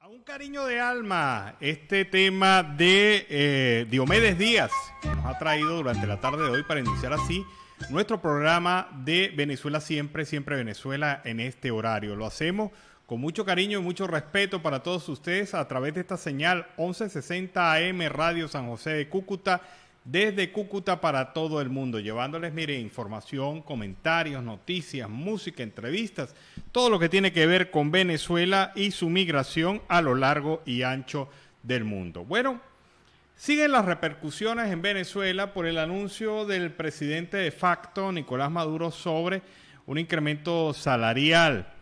A un cariño de alma, este tema de Diomedes Díaz, que nos ha traído durante la tarde de hoy para iniciar así nuestro programa de Venezuela Siempre, Siempre Venezuela en este horario. Lo hacemos con mucho cariño y mucho respeto para todos ustedes a través de esta señal 1160 AM Radio San José de Cúcuta, desde Cúcuta para todo el mundo, llevándoles, mire, información, comentarios, noticias, música, entrevistas, todo lo que tiene que ver con Venezuela y su migración a lo largo y ancho del mundo. Bueno, siguen las repercusiones en Venezuela por el anuncio del presidente de facto, Nicolás Maduro, sobre un incremento salarial.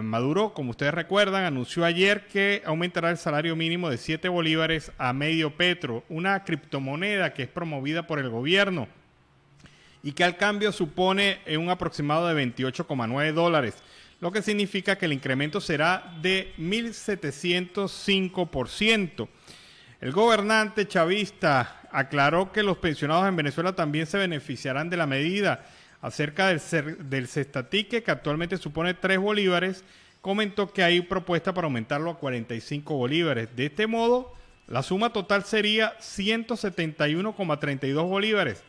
Maduro, como ustedes recuerdan, anunció ayer que aumentará el salario mínimo de 7 bolívares a medio petro, una criptomoneda que es promovida por el gobierno y que al cambio supone un aproximado de 28,9 dólares, lo que significa que el incremento será de 1.705%. El gobernante chavista aclaró que los pensionados en Venezuela también se beneficiarán de la medida. Acerca del cestatique, que actualmente supone 3 bolívares, comentó que hay propuesta para aumentarlo a 45 bolívares. De este modo, la suma total sería 171,32 bolívares,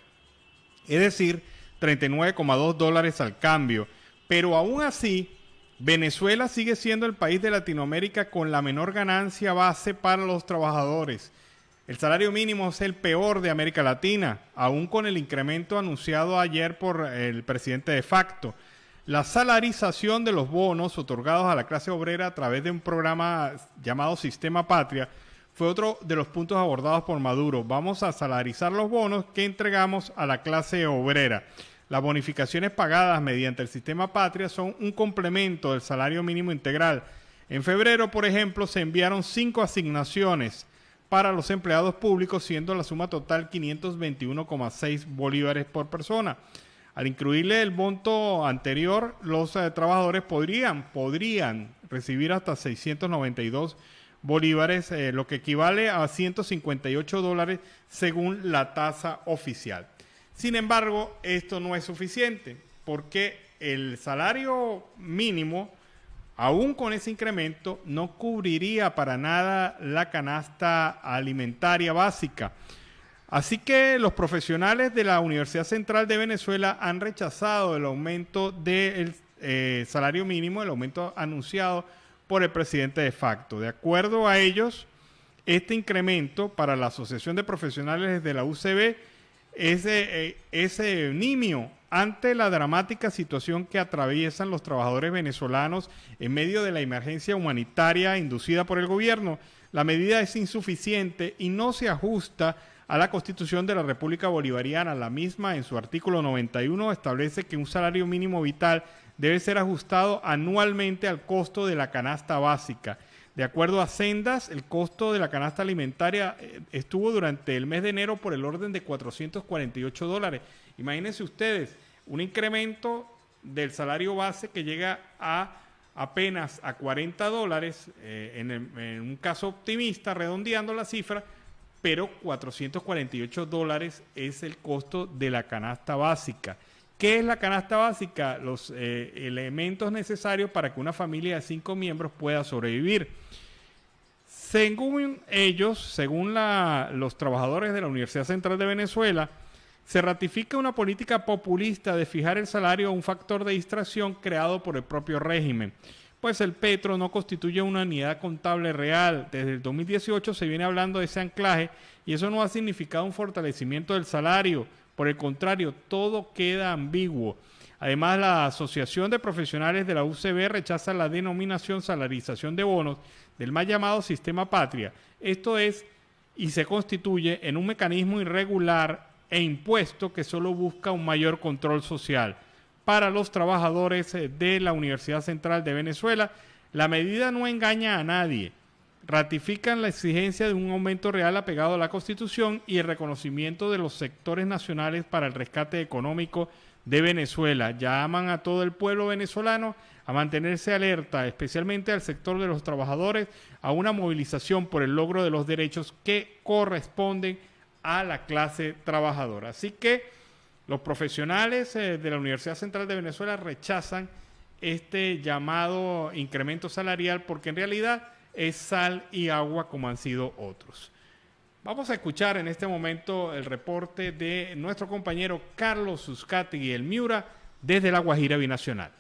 es decir, 39,2 dólares al cambio. Pero aún así, Venezuela sigue siendo el país de Latinoamérica con la menor ganancia base para los trabajadores. El salario mínimo es el peor de América Latina, aún con el incremento anunciado ayer por el presidente de facto. La salarización de los bonos otorgados a la clase obrera a través de un programa llamado Sistema Patria fue otro de los puntos abordados por Maduro. Vamos a salarizar los bonos que entregamos a la clase obrera. Las bonificaciones pagadas mediante el Sistema Patria son un complemento del salario mínimo integral. En febrero, por ejemplo, se enviaron 5 asignaciones para los empleados públicos, siendo la suma total 521,6 bolívares por persona. Al incluirle el monto anterior, los trabajadores podrían recibir hasta 692 bolívares, lo que equivale a 158 dólares según la tasa oficial. Sin embargo, esto no es suficiente, porque el salario mínimo, aún con ese incremento, no cubriría para nada la canasta alimentaria básica. Así que los profesionales de la Universidad Central de Venezuela han rechazado el aumento del salario mínimo, el aumento anunciado por el presidente de facto. De acuerdo a ellos, este incremento para la Asociación de Profesionales de la UCB es nimio ante la dramática situación que atraviesan los trabajadores venezolanos en medio de la emergencia humanitaria inducida por el gobierno. La medida es insuficiente y no se ajusta a la Constitución de la República Bolivariana. La misma, en su artículo 91, establece que un salario mínimo vital debe ser ajustado anualmente al costo de la canasta básica. De acuerdo a Sendas, el costo de la canasta alimentaria estuvo durante el mes de enero por el orden de 448 dólares. Imagínense ustedes, un incremento del salario base que llega a apenas a 40 dólares, en un caso optimista, redondeando la cifra, pero 448 dólares es el costo de la canasta básica. ¿Qué es la canasta básica? Los elementos necesarios para que una familia de 5 miembros pueda sobrevivir. Según ellos, según los trabajadores de la Universidad Central de Venezuela, se ratifica una política populista de fijar el salario a un factor de distracción creado por el propio régimen, pues el petro no constituye una unidad contable real. Desde el 2018 se viene hablando de ese anclaje y eso no ha significado un fortalecimiento del salario. Por el contrario, todo queda ambiguo. Además, la Asociación de Profesionales de la UCB rechaza la denominación salarización de bonos del mal llamado Sistema Patria. Esto es, y se constituye en un mecanismo irregular e impuesto que solo busca un mayor control social. Para los trabajadores de la Universidad Central de Venezuela, la medida no engaña a nadie. Ratifican la exigencia de un aumento real apegado a la Constitución y el reconocimiento de los sectores nacionales para el rescate económico de Venezuela. Llaman a todo el pueblo venezolano a mantenerse alerta, especialmente al sector de los trabajadores, a una movilización por el logro de los derechos que corresponden a la clase trabajadora. Así que los profesionales de la Universidad Central de Venezuela rechazan este llamado incremento salarial porque en realidad es sal y agua como han sido otros. Vamos a escuchar en este momento el reporte de nuestro compañero Carlos Uzcategui, el Miura, desde La Guajira Binacional.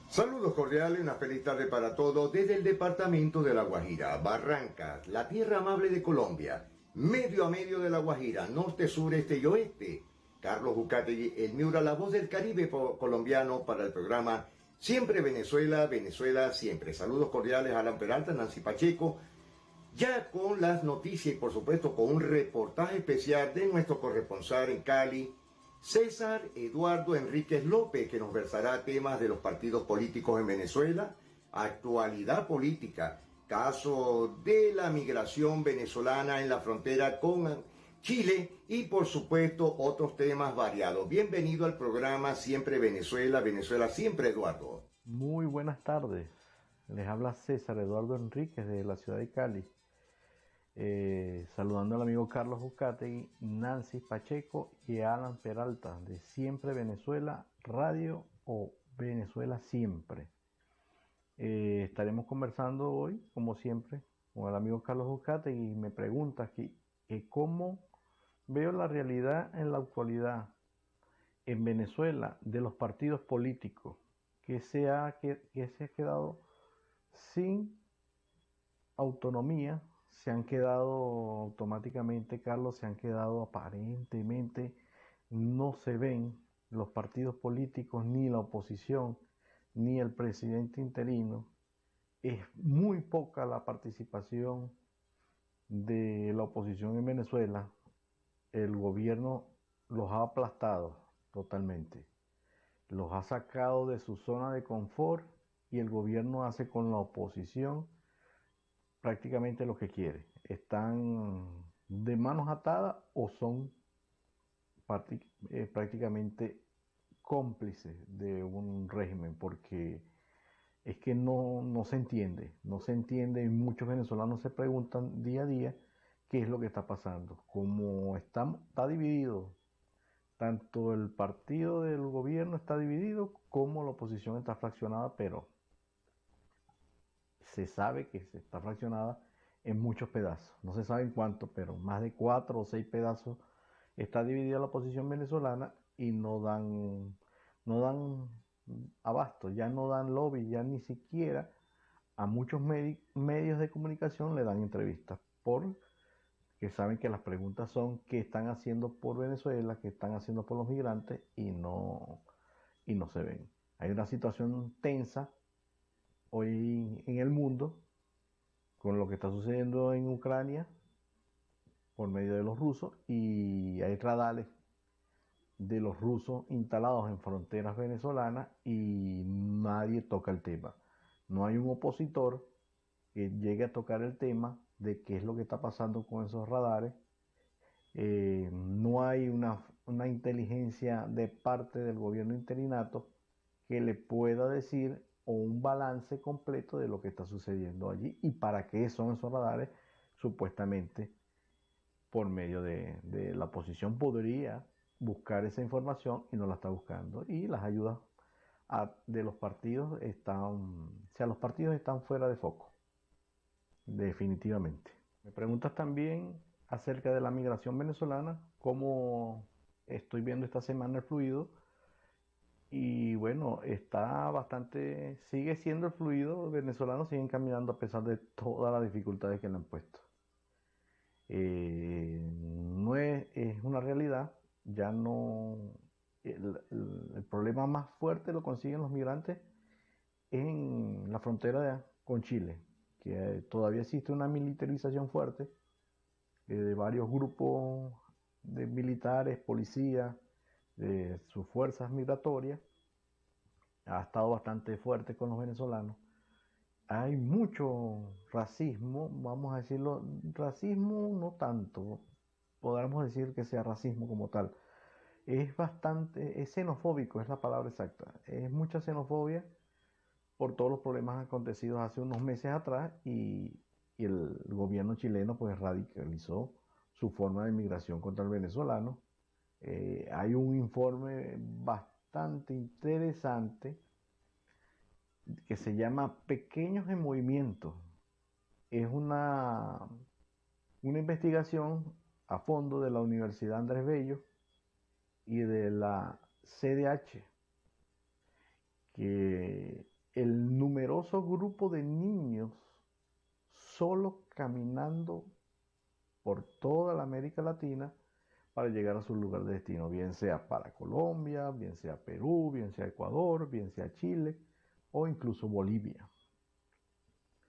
Saludos cordiales, una feliz tarde para todos desde el departamento de La Guajira, Barrancas, la tierra amable de Colombia, medio a medio de La Guajira, norte, sur, este y oeste. Carlos Uzcategui, el Miura, la voz del Caribe colombiano para el programa Siempre Venezuela, Venezuela Siempre. Saludos cordiales a Alan Peralta, Nancy Pacheco, ya con las noticias y por supuesto con un reportaje especial de nuestro corresponsal en Cali, César Eduardo Enríquez López, que nos versará temas de los partidos políticos en Venezuela, actualidad política, caso de la migración venezolana en la frontera con Chile y por supuesto otros temas variados. Bienvenido al programa Siempre Venezuela, Venezuela Siempre, Eduardo. Muy buenas tardes, les habla César Eduardo Enríquez de la ciudad de Cali. Saludando al amigo Carlos Uzcategui, Nancy Pacheco y Alan Peralta de Siempre Venezuela Radio o Venezuela Siempre. Estaremos conversando hoy, como siempre, con el amigo Carlos Uzcategui y me pregunta aquí cómo veo la realidad en la actualidad en Venezuela de los partidos políticos que se ha quedado sin autonomía. Se han quedado automáticamente, Carlos, se han quedado aparentemente, no se ven los partidos políticos, ni la oposición, ni el presidente interino. Es muy poca la participación de la oposición en Venezuela. El gobierno los ha aplastado totalmente, los ha sacado de su zona de confort y el gobierno hace con la oposición prácticamente lo que quiere. Están de manos atadas o son prácticamente cómplices de un régimen, porque es que no se entiende, y muchos venezolanos se preguntan día a día qué es lo que está pasando. Como está dividido, tanto el partido del gobierno está dividido como la oposición está fraccionada, pero se sabe que se está fraccionada en muchos pedazos. No se sabe en cuánto, pero más de 4 o 6 pedazos está dividida la oposición venezolana y no dan abasto, ya no dan lobby, ya ni siquiera a muchos medios de comunicación le dan entrevistas porque saben que las preguntas son qué están haciendo por Venezuela, qué están haciendo por los migrantes y no se ven. Hay una situación tensa hoy en el mundo con lo que está sucediendo en Ucrania por medio de los rusos, y hay radares de los rusos instalados en fronteras venezolanas y nadie toca el tema. No hay un opositor que llegue a tocar el tema de qué es lo que está pasando con esos radares. No hay una inteligencia de parte del gobierno interinato que le pueda decir o un balance completo de lo que está sucediendo allí y para qué son esos radares. Supuestamente por medio de la oposición podría buscar esa información y no la está buscando, y las ayudas de los partidos los partidos están fuera de foco, definitivamente. Me preguntas también acerca de la migración venezolana, cómo estoy viendo esta semana el fluido. Y bueno, sigue siendo el fluido, venezolanos siguen caminando a pesar de todas las dificultades que le han puesto. No es una realidad, ya no, el problema más fuerte lo consiguen los migrantes en la frontera con Chile, que todavía existe una militarización fuerte de varios grupos de militares, policías, de sus fuerzas migratorias. Ha estado bastante fuerte con los venezolanos. Hay mucho racismo, vamos a decirlo, racismo no tanto, podríamos decir que sea racismo como tal. Es xenofóbico, es la palabra exacta. Es mucha xenofobia por todos los problemas acontecidos hace unos meses atrás, y el gobierno chileno pues radicalizó su forma de migración contra el venezolano. Hay un informe bastante bastante interesante que se llama Pequeños en Movimiento. Es una investigación a fondo de la Universidad Andrés Bello y de la CDH, que el numeroso grupo de niños solo caminando por toda la América Latina para llegar a su lugar de destino, bien sea para Colombia, bien sea Perú, bien sea Ecuador, bien sea Chile o incluso Bolivia.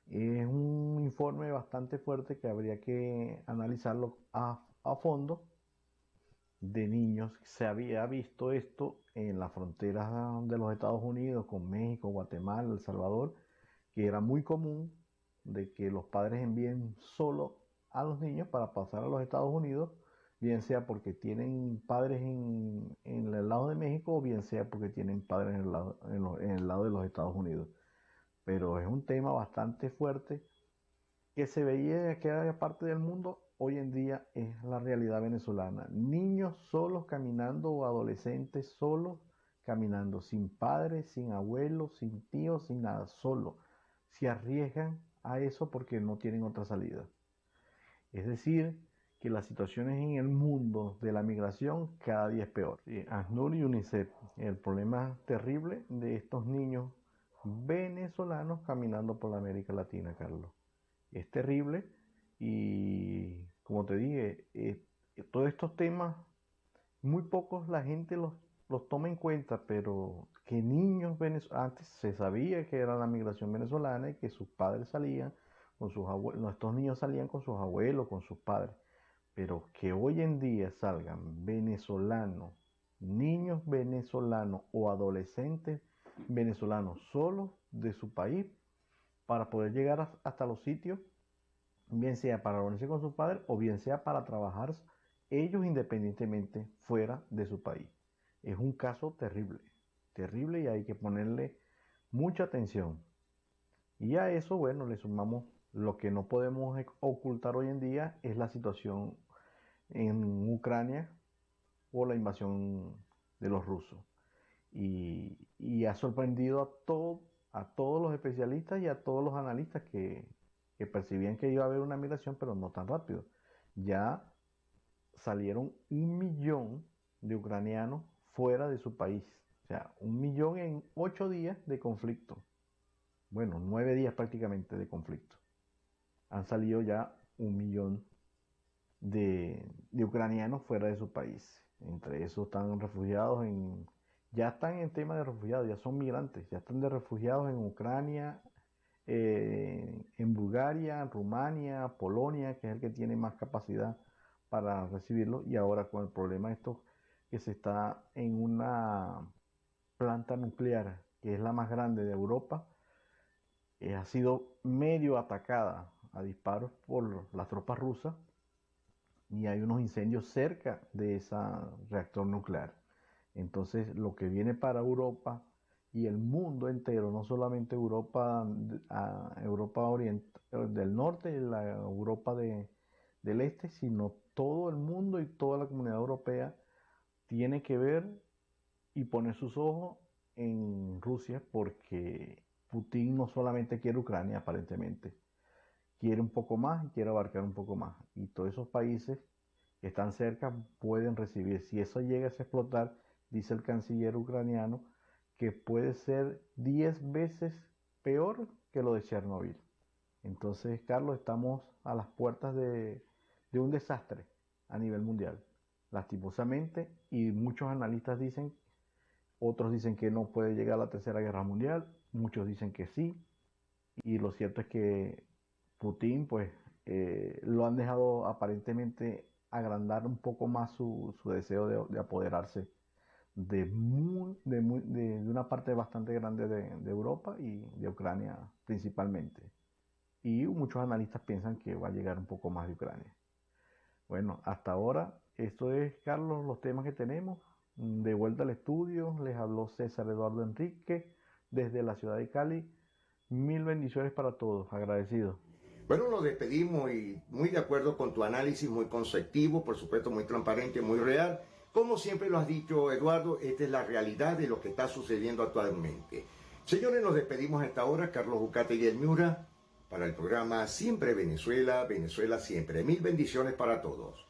Es un informe bastante fuerte que habría que analizarlo a fondo de niños. Se había visto esto en las fronteras de los Estados Unidos con México, Guatemala, El Salvador, que era muy común de que los padres envíen solo a los niños para pasar a los Estados Unidos, bien sea porque tienen padres en el lado de México o bien sea porque tienen padres en el lado de los Estados Unidos. Pero es un tema bastante fuerte que se veía en aquella parte del mundo, hoy en día es la realidad venezolana. Niños solos caminando o adolescentes solos caminando, sin padres, sin abuelos, sin tíos, sin nada, solo. Se arriesgan a eso porque no tienen otra salida. Es decir, que las situaciones en el mundo de la migración cada día es peor. ACNUR y UNICEF, el problema terrible de estos niños venezolanos caminando por la América Latina, Carlos. Es terrible y, como te dije, todos estos temas, muy pocos la gente los toma en cuenta, pero que niños venezolanos, antes se sabía que era la migración venezolana y que sus padres salían con sus abuelos, estos niños salían con sus abuelos, con sus padres, pero que hoy en día salgan venezolanos, niños venezolanos o adolescentes venezolanos solos de su país para poder llegar hasta los sitios, bien sea para reunirse con sus padres o bien sea para trabajar ellos independientemente fuera de su país. Es un caso terrible, terrible, y hay que ponerle mucha atención. Y a eso, bueno, le sumamos lo que no podemos ocultar hoy en día, es la situación en Ucrania o la invasión de los rusos. Y ha sorprendido a todos los especialistas y a todos los analistas que percibían que iba a haber una migración, pero no tan rápido. Ya salieron 1 millón de ucranianos fuera de su país. O sea, 1 millón en 8 días de conflicto. Bueno, 9 días prácticamente de conflicto. Han salido ya 1 millón de ucranianos fuera de su país. Entre esos están refugiados ya están en tema de refugiados, ya son migrantes, ya están de refugiados en Ucrania, en Bulgaria, Rumania, Polonia, que es el que tiene más capacidad para recibirlo, y ahora con el problema esto que se está en una planta nuclear, que es la más grande de Europa, ha sido medio atacada a disparos por las tropas rusas, y hay unos incendios cerca de ese reactor nuclear. Entonces, lo que viene para Europa y el mundo entero, no solamente Europa, Europa del norte y la Europa del este, sino todo el mundo y toda la comunidad europea tiene que ver y poner sus ojos en Rusia, porque Putin no solamente quiere Ucrania, aparentemente, quiere un poco más y quiere abarcar un poco más. Y todos esos países que están cerca pueden recibir. Si eso llega a explotar, dice el canciller ucraniano, que puede ser 10 veces peor que lo de Chernobyl. Entonces, Carlos, estamos a las puertas de un desastre a nivel mundial, lastimosamente, y muchos analistas dicen, otros dicen que no puede llegar a la Tercera Guerra Mundial, muchos dicen que sí, y lo cierto es que Putin, pues, lo han dejado aparentemente agrandar un poco más su deseo de apoderarse de una parte bastante grande de Europa y de Ucrania principalmente. Y muchos analistas piensan que va a llegar un poco más de Ucrania. Bueno, hasta ahora, esto es, Carlos, los temas que tenemos. De vuelta al estudio, les habló César Eduardo Enrique desde la ciudad de Cali. Mil bendiciones para todos, agradecidos. Bueno, nos despedimos y muy de acuerdo con tu análisis, muy conceptivo, por supuesto muy transparente, muy real. Como siempre lo has dicho, Eduardo, esta es la realidad de lo que está sucediendo actualmente. Señores, nos despedimos a esta hora. Carlos Ucategui y el Miura, para el programa Siempre Venezuela, Venezuela Siempre. Mil bendiciones para todos.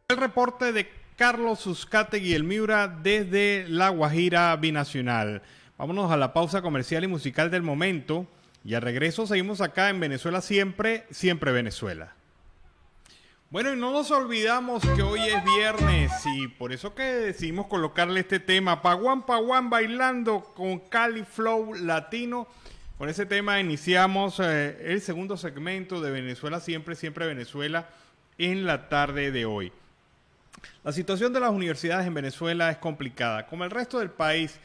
El reporte de Carlos Uzcategui y el Miura desde La Guajira Binacional. Vámonos a la pausa comercial y musical del momento y al regreso seguimos acá en Venezuela Siempre, Siempre Venezuela. Bueno, y no nos olvidamos que hoy es viernes y por eso que decidimos colocarle este tema, Paguán Paguán bailando con Cali Flow Latino. Con ese tema iniciamos el segundo segmento de Venezuela Siempre, Siempre Venezuela en la tarde de hoy. La situación de las universidades en Venezuela es complicada. Como el resto del país,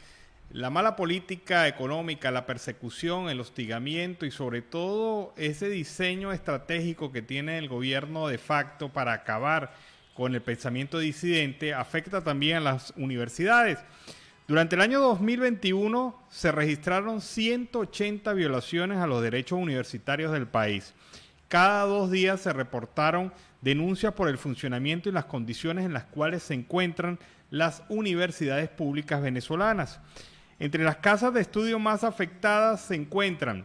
la mala política económica, la persecución, el hostigamiento y sobre todo ese diseño estratégico que tiene el gobierno de facto para acabar con el pensamiento disidente afecta también a las universidades. Durante el año 2021 se registraron 180 violaciones a los derechos universitarios del país. Cada 2 días se reportaron denuncias por el funcionamiento y las condiciones en las cuales se encuentran las universidades públicas venezolanas. Entre las casas de estudio más afectadas se encuentran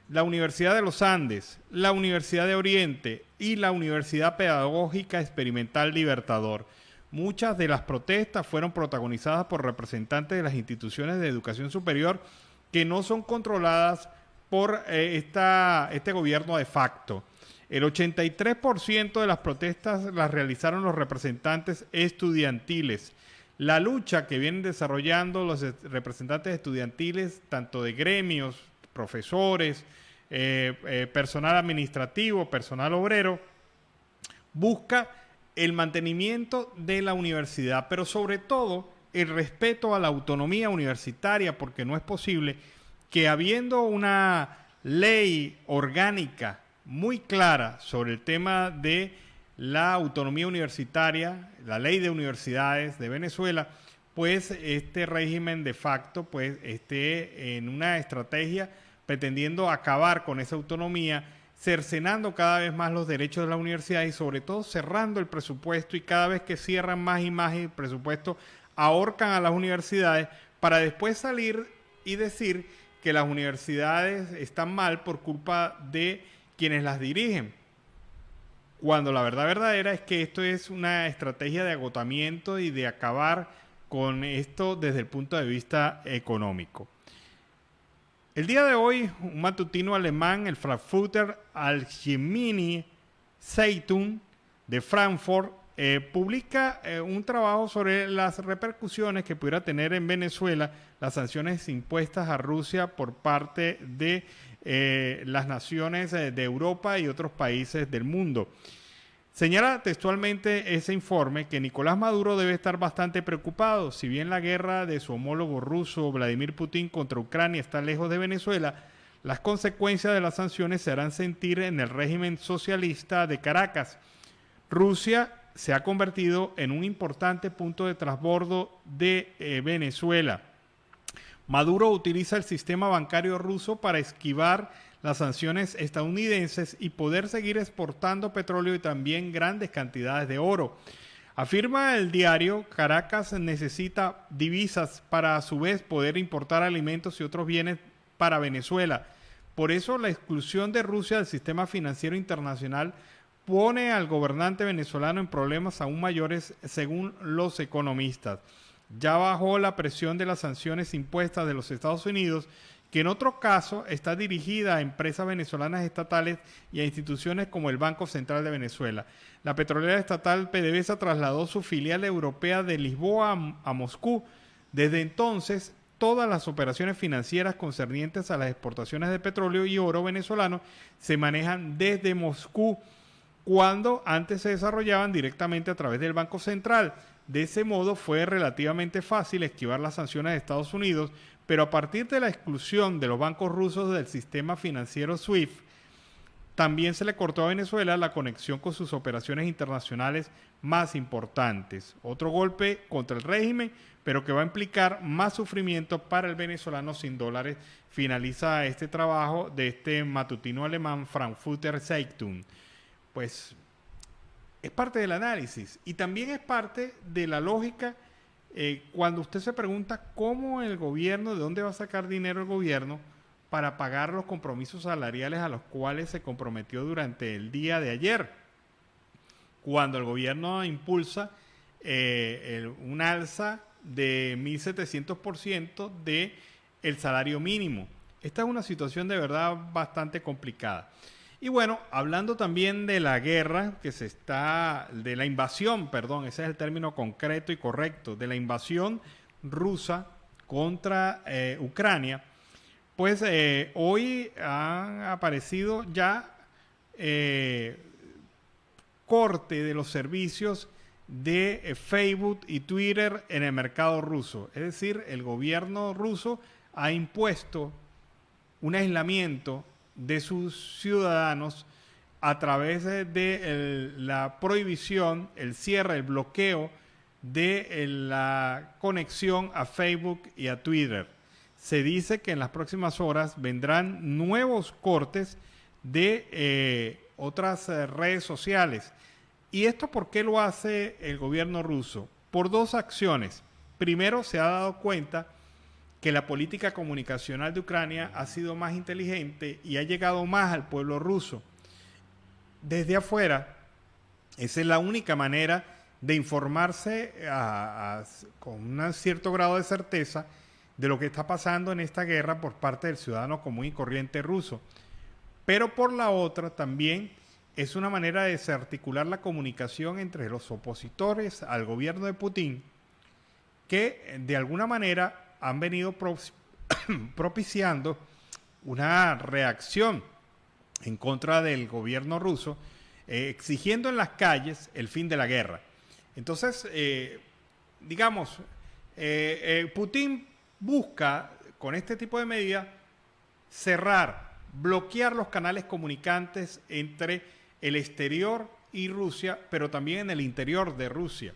la Universidad de los Andes, la Universidad de Oriente y la Universidad Pedagógica Experimental Libertador. Muchas de las protestas fueron protagonizadas por representantes de las instituciones de educación superior que no son controladas por este gobierno de facto. El 83% de las protestas las realizaron los representantes estudiantiles. La lucha que vienen desarrollando los representantes estudiantiles, tanto de gremios, profesores, personal administrativo, personal obrero, busca el mantenimiento de la universidad, pero sobre todo el respeto a la autonomía universitaria, porque no es posible que habiendo una ley orgánica muy clara sobre el tema de la autonomía universitaria, la ley de universidades de Venezuela, pues este régimen de facto pues esté en una estrategia pretendiendo acabar con esa autonomía, cercenando cada vez más los derechos de la universidad y sobre todo cerrando el presupuesto, y cada vez que cierran más y más el presupuesto ahorcan a las universidades para después salir y decir que las universidades están mal por culpa de quienes las dirigen, cuando la verdad verdadera es que esto es una estrategia de agotamiento y de acabar con esto desde el punto de vista económico. El día de hoy, un matutino alemán, el Frankfurter Allgemeine Zeitung de Frankfurt, publica un trabajo sobre las repercusiones que pudiera tener en Venezuela las sanciones impuestas a Rusia por parte de las naciones de Europa y otros países del mundo. Señala textualmente ese informe que Nicolás Maduro debe estar bastante preocupado. Si bien la guerra de su homólogo ruso Vladimir Putin contra Ucrania está lejos de Venezuela, las consecuencias de las sanciones se harán sentir en el régimen socialista de Caracas. Rusia se ha convertido en un importante punto de transbordo de Venezuela. Maduro utiliza el sistema bancario ruso para esquivar las sanciones estadounidenses y poder seguir exportando petróleo y también grandes cantidades de oro. Afirma el diario, Caracas necesita divisas para a su vez poder importar alimentos y otros bienes para Venezuela. Por eso la exclusión de Rusia del sistema financiero internacional pone al gobernante venezolano en problemas aún mayores según los economistas. Ya bajó la presión de las sanciones impuestas de los Estados Unidos, que en otro caso está dirigida a empresas venezolanas estatales y a instituciones como el Banco Central de Venezuela. La petrolera estatal PDVSA trasladó su filial europea de Lisboa a Moscú. Desde entonces, todas las operaciones financieras concernientes a las exportaciones de petróleo y oro venezolano se manejan desde Moscú, cuando antes se desarrollaban directamente a través del Banco Central. De ese modo fue relativamente fácil esquivar las sanciones de Estados Unidos, pero a partir de la exclusión de los bancos rusos del sistema financiero SWIFT, también se le cortó a Venezuela la conexión con sus operaciones internacionales más importantes. Otro golpe contra el régimen, pero que va a implicar más sufrimiento para el venezolano sin dólares. Finaliza este trabajo de este matutino alemán Frankfurter Zeitung. pues es parte del análisis y también es parte de la lógica cuando usted se pregunta cómo el gobierno, de dónde va a sacar dinero el gobierno para pagar los compromisos salariales a los cuales se comprometió durante el día de ayer, cuando el gobierno impulsa un alza de 1.700% del salario mínimo. Esta es una situación de verdad bastante complicada. Y bueno, hablando también de la guerra de la invasión, perdón, ese es el término concreto y correcto, de la invasión rusa contra Ucrania, pues hoy han aparecido ya corte de los servicios de Facebook y Twitter en el mercado ruso. Es decir, el gobierno ruso ha impuesto un aislamiento de sus ciudadanos a través de la prohibición, el cierre, el bloqueo de la conexión a Facebook y a Twitter. Se dice que en las próximas horas vendrán nuevos cortes de otras redes sociales. ¿Y esto por qué lo hace el gobierno ruso? Por dos acciones. Primero, se ha dado cuenta que la política comunicacional de Ucrania ha sido más inteligente y ha llegado más al pueblo ruso. Desde afuera, esa es la única manera de informarse con un cierto grado de certeza de lo que está pasando en esta guerra por parte del ciudadano común y corriente ruso. Pero por la otra también es una manera de desarticular la comunicación entre los opositores al gobierno de Putin, que de alguna manera han venido propiciando una reacción en contra del gobierno ruso, exigiendo en las calles el fin de la guerra. Entonces, Putin busca, con este tipo de medidas, bloquear los canales comunicantes entre el exterior y Rusia, pero también en el interior de Rusia,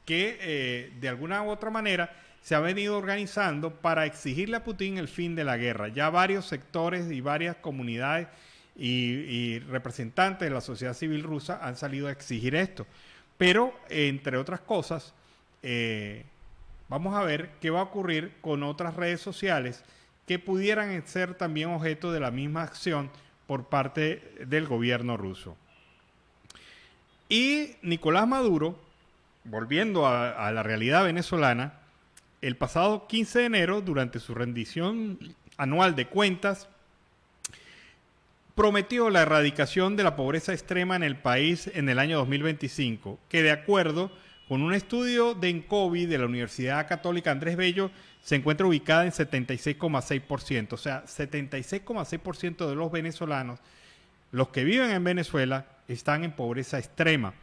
que de alguna u otra manera se ha venido organizando para exigirle a Putin el fin de la guerra. Ya varios sectores y varias comunidades y representantes de la sociedad civil rusa han salido a exigir esto. Pero, entre otras cosas, vamos a ver qué va a ocurrir con otras redes sociales que pudieran ser también objeto de la misma acción por parte del gobierno ruso. Y Nicolás Maduro, volviendo a la realidad venezolana, el pasado 15 de enero, durante su rendición anual de cuentas, prometió la erradicación de la pobreza extrema en el país en el año 2025, que de acuerdo con un estudio de ENCOVI de la Universidad Católica Andrés Bello, se encuentra ubicada en 76,6%. O sea, 76,6% de los venezolanos, los que viven en Venezuela, están en pobreza extrema.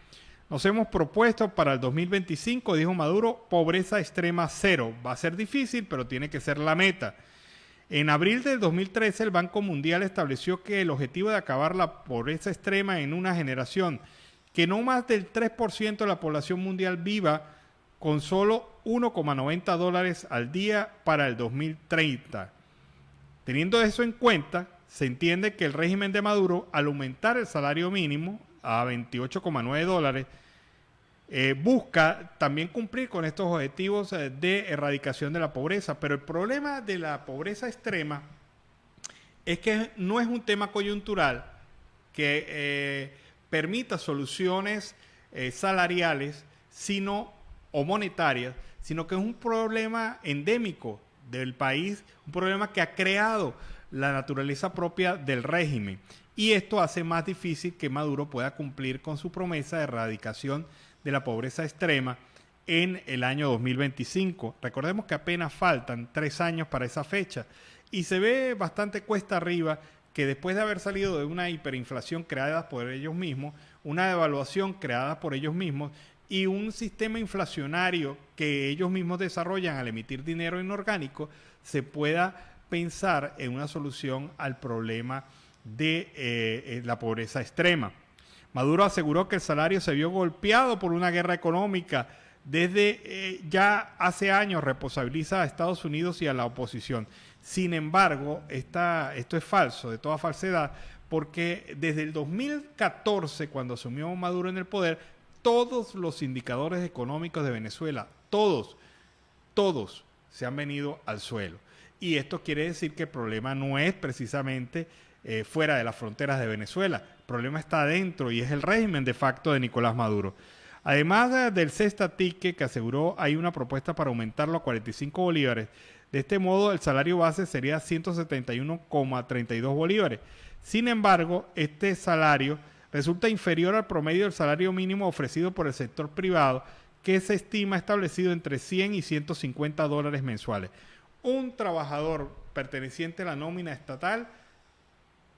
Nos hemos propuesto para el 2025, dijo Maduro, pobreza extrema cero. Va a ser difícil, pero tiene que ser la meta. En abril del 2013, el Banco Mundial estableció que el objetivo de acabar la pobreza extrema en una generación, que no más del 3% de la población mundial viva con solo $1,90 al día para el 2030. Teniendo eso en cuenta, se entiende que el régimen de Maduro, al aumentar el salario mínimo a $28,9, busca también cumplir con estos objetivos de erradicación de la pobreza. Pero el problema de la pobreza extrema es que no es un tema coyuntural que permita soluciones salariales o monetarias, sino que es un problema endémico del país, un problema que ha creado la naturaleza propia del régimen. Y esto hace más difícil que Maduro pueda cumplir con su promesa de erradicación de la pobreza extrema en el año 2025. Recordemos que apenas faltan 3 años para esa fecha y se ve bastante cuesta arriba que después de haber salido de una hiperinflación creada por ellos mismos, una devaluación creada por ellos mismos y un sistema inflacionario que ellos mismos desarrollan al emitir dinero inorgánico, se pueda pensar en una solución al problema de la pobreza extrema. Maduro aseguró que el salario se vio golpeado por una guerra económica. Desde ya hace años responsabiliza a Estados Unidos y a la oposición. Sin embargo, esto es falso, de toda falsedad, porque desde el 2014, cuando asumió Maduro en el poder, todos los indicadores económicos de Venezuela, todos se han venido al suelo. Y esto quiere decir que el problema no es precisamente fuera de las fronteras de Venezuela. El problema está adentro y es el régimen de facto de Nicolás Maduro. Además del cestatique que aseguró hay una propuesta para aumentarlo a 45 bolívares. De este modo el salario base sería 171,32 bolívares. Sin embargo, este salario resulta inferior al promedio del salario mínimo ofrecido por el sector privado, que se estima establecido entre 100 y 150 dólares mensuales. Un trabajador perteneciente a la nómina estatal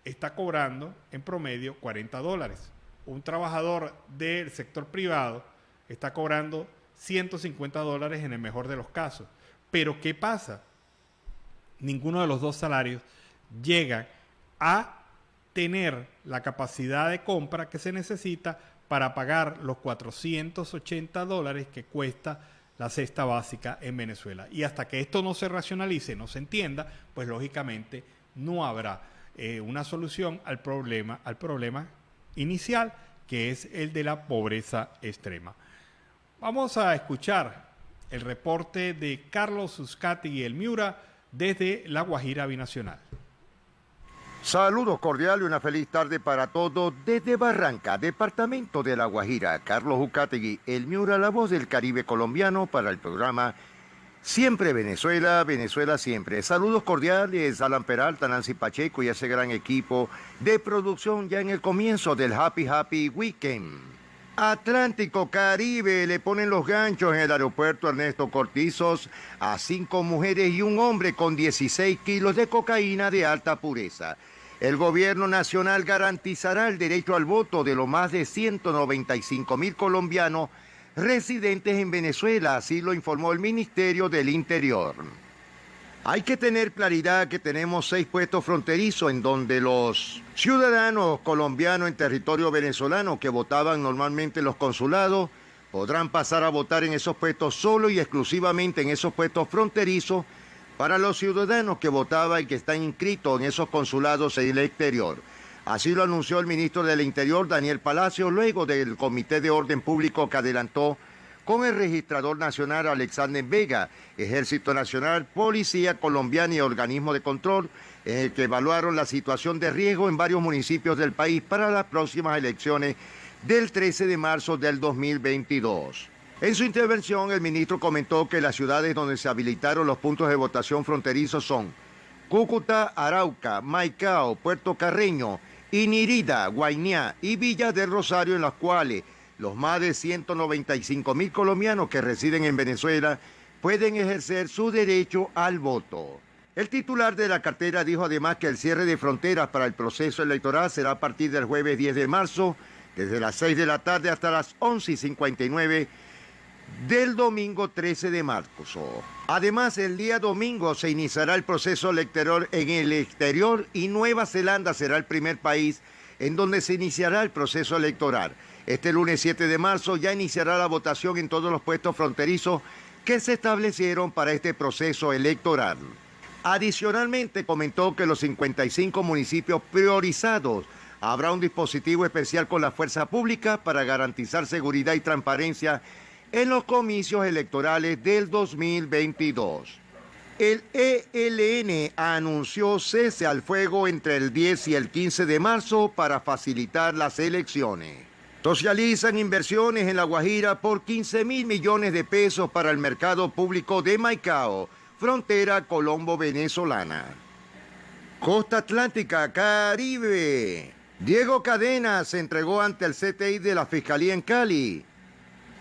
está cobrando en promedio 40 dólares. Un trabajador del sector privado está cobrando 150 dólares en el mejor de los casos. Pero ¿qué pasa? Ninguno de los dos salarios llega a tener la capacidad de compra que se necesita para pagar los 480 dólares que cuesta la cesta básica en Venezuela. Y hasta que esto no se racionalice, no se entienda, pues lógicamente no habrá una solución al problema inicial, que es el de la pobreza extrema. Vamos a escuchar el reporte de Carlos Uzcategui El Miura desde La Guajira Binacional. Saludos cordiales y una feliz tarde para todos desde Barranca, departamento de La Guajira. Carlos Uzcategui El Miura, la voz del Caribe colombiano, para el programa Siempre Venezuela, Venezuela Siempre. Saludos cordiales a Alan Peralta, Nancy Pacheco y a ese gran equipo de producción ya en el comienzo del Happy Weekend. Atlántico Caribe le ponen los ganchos en el aeropuerto Ernesto Cortizos a 5 mujeres y un hombre con 16 kilos de cocaína de alta pureza. El gobierno nacional garantizará el derecho al voto de los más de 195,000 colombianos residentes en Venezuela, así lo informó el Ministerio del Interior. Hay que tener claridad que tenemos 6 puestos fronterizos en donde los ciudadanos colombianos en territorio venezolano que votaban normalmente en los consulados podrán pasar a votar en esos puestos solo y exclusivamente en esos puestos fronterizos para los ciudadanos que votaban y que están inscritos en esos consulados en el exterior. Así lo anunció el ministro del Interior, Daniel Palacio, luego del Comité de Orden Público que adelantó con el registrador nacional Alexander Vega, Ejército Nacional, Policía Colombiana y Organismo de Control, en el que evaluaron la situación de riesgo en varios municipios del país para las próximas elecciones del 13 de marzo del 2022. En su intervención, el ministro comentó que las ciudades donde se habilitaron los puntos de votación fronterizos son Cúcuta, Arauca, Maicao, Puerto Carreño, Inirida, Guainía y Villa del Rosario, en las cuales los más de 195,000 colombianos que residen en Venezuela pueden ejercer su derecho al voto. El titular de la cartera dijo además que el cierre de fronteras para el proceso electoral será a partir del jueves 10 de marzo, desde las 6 de la tarde hasta las 11:59 del domingo 13 de marzo. Además, el día domingo se iniciará el proceso electoral en el exterior y Nueva Zelanda será el primer país en donde se iniciará el proceso electoral. Este lunes 7 de marzo ya iniciará la votación en todos los puestos fronterizos que se establecieron para este proceso electoral. Adicionalmente, comentó que los 55 municipios priorizados habrá un dispositivo especial con la fuerza pública para garantizar seguridad y transparencia en los comicios electorales del 2022. El ELN anunció cese al fuego entre el 10 y el 15 de marzo para facilitar las elecciones. Socializan inversiones en La Guajira por 15,000 millones de pesos para el mercado público de Maicao, frontera colombo-venezolana. Costa Atlántica, Caribe. Diego Cadena se entregó ante el CTI de la Fiscalía en Cali.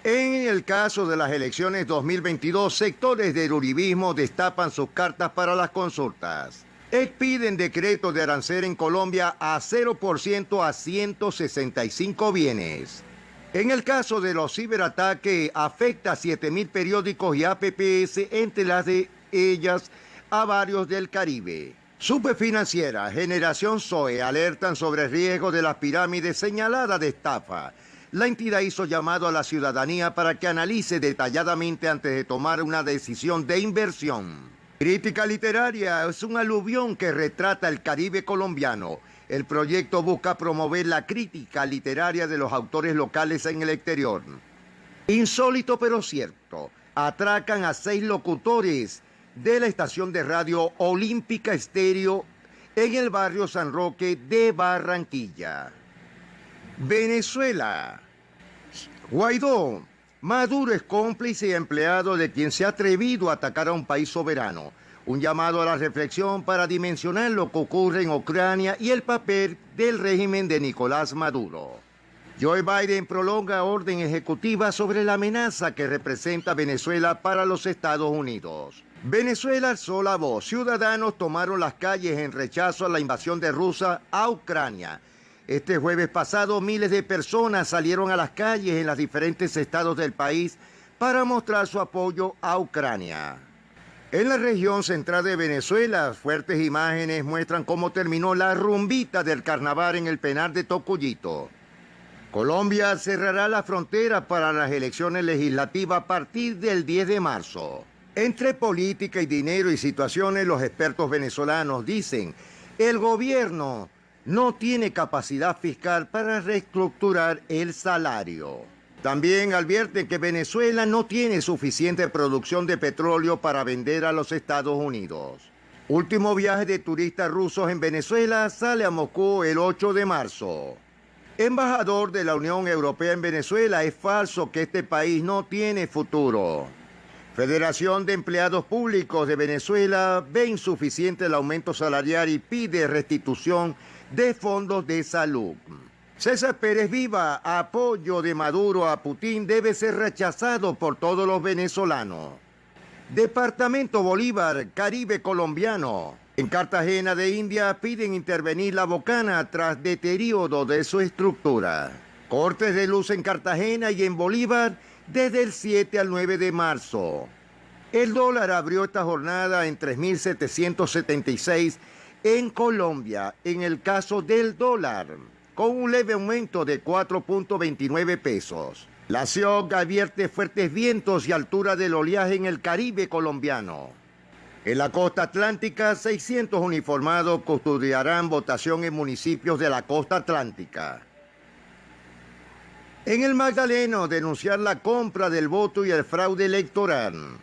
En el caso de las elecciones 2022, sectores del uribismo destapan sus cartas para las consultas. Expiden decreto de arancel en Colombia a 0% a 165 bienes. En el caso de los ciberataques, afecta a 7,000 periódicos y APPs, entre las de ellas a varios del Caribe. Superfinanciera, Generación Zoe alertan sobre el riesgo de las pirámides señaladas de estafa. La entidad hizo llamado a la ciudadanía para que analice detalladamente antes de tomar una decisión de inversión. Crítica literaria es un aluvión que retrata el Caribe colombiano. El proyecto busca promover la crítica literaria de los autores locales en el exterior. Insólito pero cierto, atracan a 6 locutores de la estación de radio Olímpica Estéreo en el barrio San Roque de Barranquilla. Venezuela. Guaidó. Maduro es cómplice y empleado de quien se ha atrevido a atacar a un país soberano. Un llamado a la reflexión para dimensionar lo que ocurre en Ucrania y el papel del régimen de Nicolás Maduro. Joe Biden prolonga orden ejecutiva sobre la amenaza que representa Venezuela para los Estados Unidos. Venezuela alzó la voz. Ciudadanos tomaron las calles en rechazo a la invasión de Rusia a Ucrania. Este jueves pasado, miles de personas salieron a las calles en los diferentes estados del país para mostrar su apoyo a Ucrania. En la región central de Venezuela, fuertes imágenes muestran cómo terminó la rumbita del carnaval en el penal de Tocuyito. Colombia cerrará la frontera para las elecciones legislativas a partir del 10 de marzo. Entre política y dinero y situaciones, los expertos venezolanos dicen el gobierno no tiene capacidad fiscal para reestructurar el salario. También advierten que Venezuela no tiene suficiente producción de petróleo para vender a los Estados Unidos. Último viaje de turistas rusos en Venezuela sale a Moscú el 8 de marzo. Embajador de la Unión Europea en Venezuela, es falso que este país no tiene futuro. Federación de Empleados Públicos de Venezuela ve insuficiente el aumento salarial y pide restitución de fondos de salud. César Pérez Viva, apoyo de Maduro a Putin debe ser rechazado por todos los venezolanos. Departamento Bolívar, Caribe colombiano. En Cartagena de India piden intervenir la Bocana tras deterioro de su estructura. Cortes de luz en Cartagena y en Bolívar desde el 7 al 9 de marzo. El dólar abrió esta jornada en 3.776 en Colombia, en el caso del dólar, con un leve aumento de 4.29 pesos. La CIOC advierte fuertes vientos y altura del oleaje en el Caribe colombiano. En la costa atlántica, 600 uniformados custodiarán votación en municipios de la costa atlántica. En el Magdaleno, denunciar la compra del voto y el fraude electoral.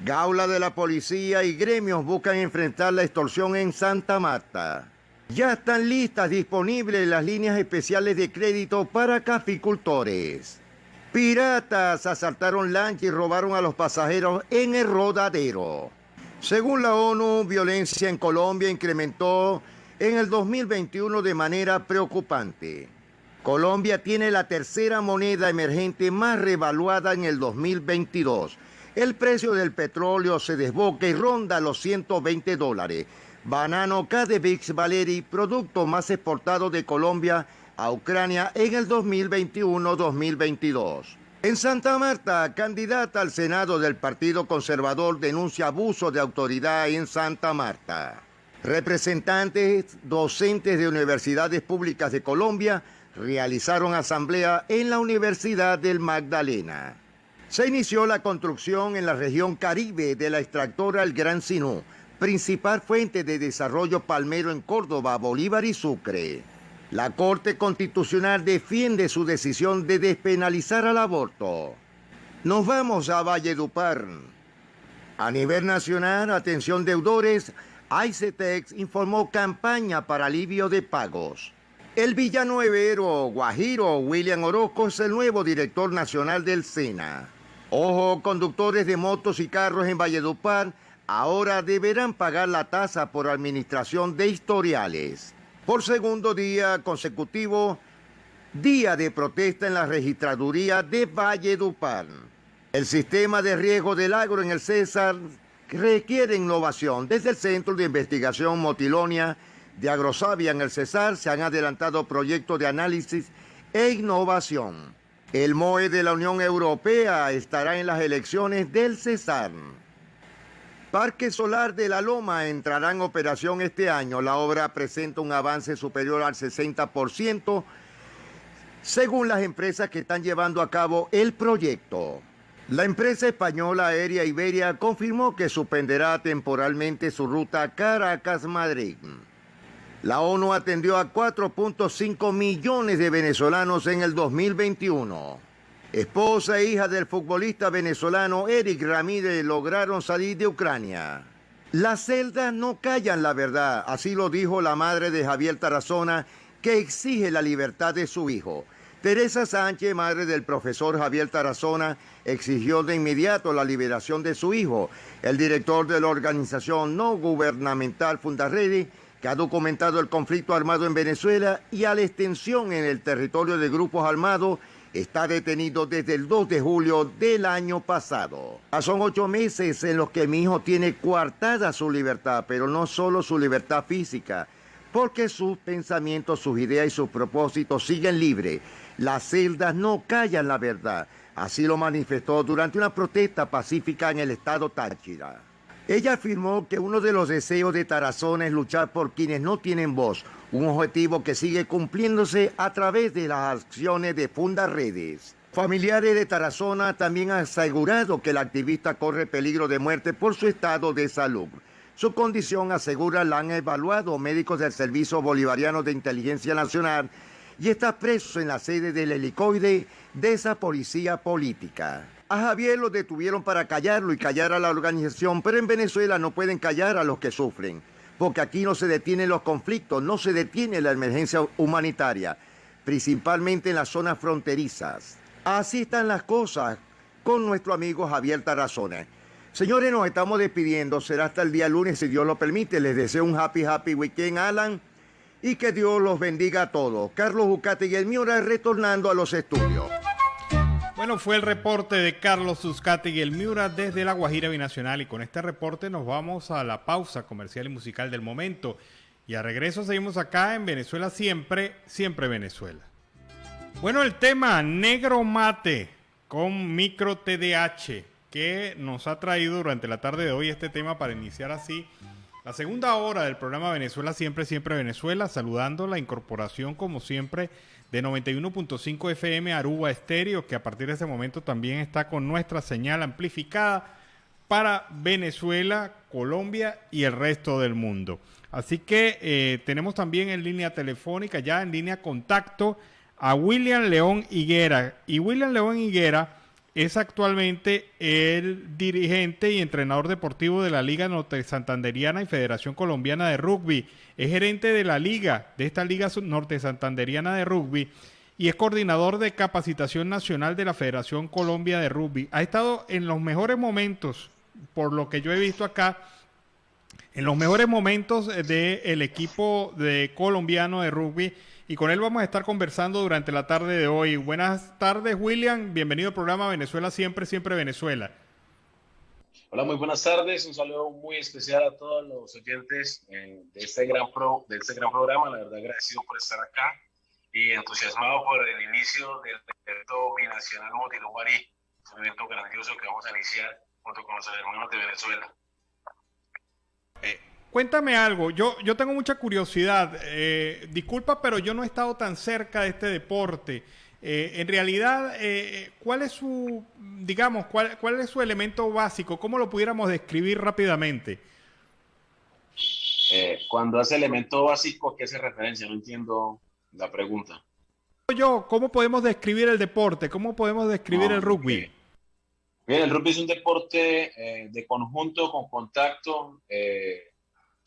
Gaula de la policía y gremios buscan enfrentar la extorsión en Santa Marta. Ya están listas disponibles las líneas especiales de crédito para caficultores. Piratas asaltaron lancha y robaron a los pasajeros en el Rodadero. Según la ONU, violencia en Colombia incrementó en el 2021 de manera preocupante. Colombia tiene la tercera moneda emergente más revaluada en el 2022. El precio del petróleo se desboca y ronda los $120. Banano Cadevix Valeri, producto más exportado de Colombia a Ucrania en el 2021-2022. En Santa Marta, candidata al Senado del Partido Conservador denuncia abuso de autoridad en Santa Marta. Representantes docentes de universidades públicas de Colombia realizaron asamblea en la Universidad del Magdalena. Se inició la construcción en la región Caribe de la extractora El Gran Sinú, principal fuente de desarrollo palmero en Córdoba, Bolívar y Sucre. La Corte Constitucional defiende su decisión de despenalizar el aborto. Nos vamos a Valledupar. A nivel nacional, atención deudores, ICETEX informó campaña para alivio de pagos. El villanuevero guajiro William Orozco es el nuevo director nacional del SENA. Ojo, conductores de motos y carros en Valledupar ahora deberán pagar la tasa por administración de historiales. Por segundo día consecutivo, día de protesta en la registraduría de Valledupar. El sistema de riesgo del agro en el César requiere innovación. Desde el Centro de Investigación Motilonia de Agrosavia en el Cesar se han adelantado proyectos de análisis e innovación. El MOE de la Unión Europea estará en las elecciones del Cesar. Parque Solar de la Loma entrará en operación este año. La obra presenta un avance superior al 60%, según las empresas que están llevando a cabo el proyecto. La empresa española Aérea Iberia confirmó que suspenderá temporalmente su ruta Caracas-Madrid. La ONU atendió a 4.5 millones de venezolanos en el 2021. Esposa e hija del futbolista venezolano Eric Ramírez lograron salir de Ucrania. Las celdas no callan la verdad, así lo dijo la madre de Javier Tarazona, que exige la libertad de su hijo. Teresa Sánchez, madre del profesor Javier Tarazona, exigió de inmediato la liberación de su hijo. El director de la organización no gubernamental Fundarredes, que ha documentado el conflicto armado en Venezuela y a la extensión en el territorio de grupos armados, está detenido desde el 2 de julio del año pasado. Son 8 meses en los que mi hijo tiene coartada su libertad, pero no solo su libertad física, porque sus pensamientos, sus ideas y sus propósitos siguen libres. Las celdas no callan la verdad. Así lo manifestó durante una protesta pacífica en el estado Táchira. Ella afirmó que uno de los deseos de Tarazona es luchar por quienes no tienen voz, un objetivo que sigue cumpliéndose a través de las acciones de Fundarredes. Familiares de Tarazona también han asegurado que el activista corre peligro de muerte por su estado de salud. Su condición, asegura, la han evaluado médicos del Servicio Bolivariano de Inteligencia Nacional y está preso en la sede del helicoide de esa policía política. A Javier lo detuvieron para callarlo y callar a la organización, pero en Venezuela no pueden callar a los que sufren, porque aquí no se detienen los conflictos, no se detiene la emergencia humanitaria, principalmente en las zonas fronterizas. Así están las cosas con nuestro amigo Javier Tarazona. Señores, nos estamos despidiendo, será hasta el día lunes, si Dios lo permite. Les deseo un happy weekend, Alan, y que Dios los bendiga a todos. Carlos Uzcategui y el Miura retornando a los estudios. Bueno, fue el reporte de Carlos Uzcategui y el Miura desde La Guajira Binacional, y con este reporte nos vamos a la pausa comercial y musical del momento, y a regreso seguimos acá en Venezuela Siempre, Siempre Venezuela. Bueno, el tema Negro Mate con Micro TDH, que nos ha traído durante la tarde de hoy este tema para iniciar así la segunda hora del programa Venezuela Siempre, Siempre Venezuela, saludando la incorporación como siempre de 91.5 FM Aruba Estéreo, que a partir de ese momento también está con nuestra señal amplificada para Venezuela, Colombia y el resto del mundo. Así que tenemos también en línea telefónica, ya en línea contacto, a William León Higuera. Y William León Higuera es actualmente el dirigente y entrenador deportivo de la Liga Norte Santanderiana y Federación Colombiana de Rugby. Es gerente de la liga, de esta Liga Norte Santanderiana de Rugby, y es coordinador de capacitación nacional de la Federación Colombia de Rugby. Ha estado en los mejores momentos, por lo que yo he visto acá, en los mejores momentos del equipo colombiano de rugby, y con él vamos a estar conversando durante la tarde de hoy. Buenas tardes, William. Bienvenido al programa Venezuela Siempre, Siempre Venezuela. Hola, muy buenas tardes. Un saludo muy especial a todos los oyentes de este gran programa. La verdad, agradecido por estar acá y entusiasmado por el inicio del evento binacional Motilón Barí, un evento grandioso que vamos a iniciar junto con los hermanos de Venezuela. Cuéntame algo, yo tengo mucha curiosidad, disculpa, pero yo no he estado tan cerca de este deporte. En realidad, ¿cuál es su, digamos, cuál es su elemento básico? ¿Cómo lo pudiéramos describir rápidamente? Cuando hace elemento básico, ¿a qué hace referencia? No entiendo la pregunta. ¿Cómo podemos describir el deporte? ¿Cómo podemos describir el rugby? Bien, el rugby es un deporte de conjunto, con contacto,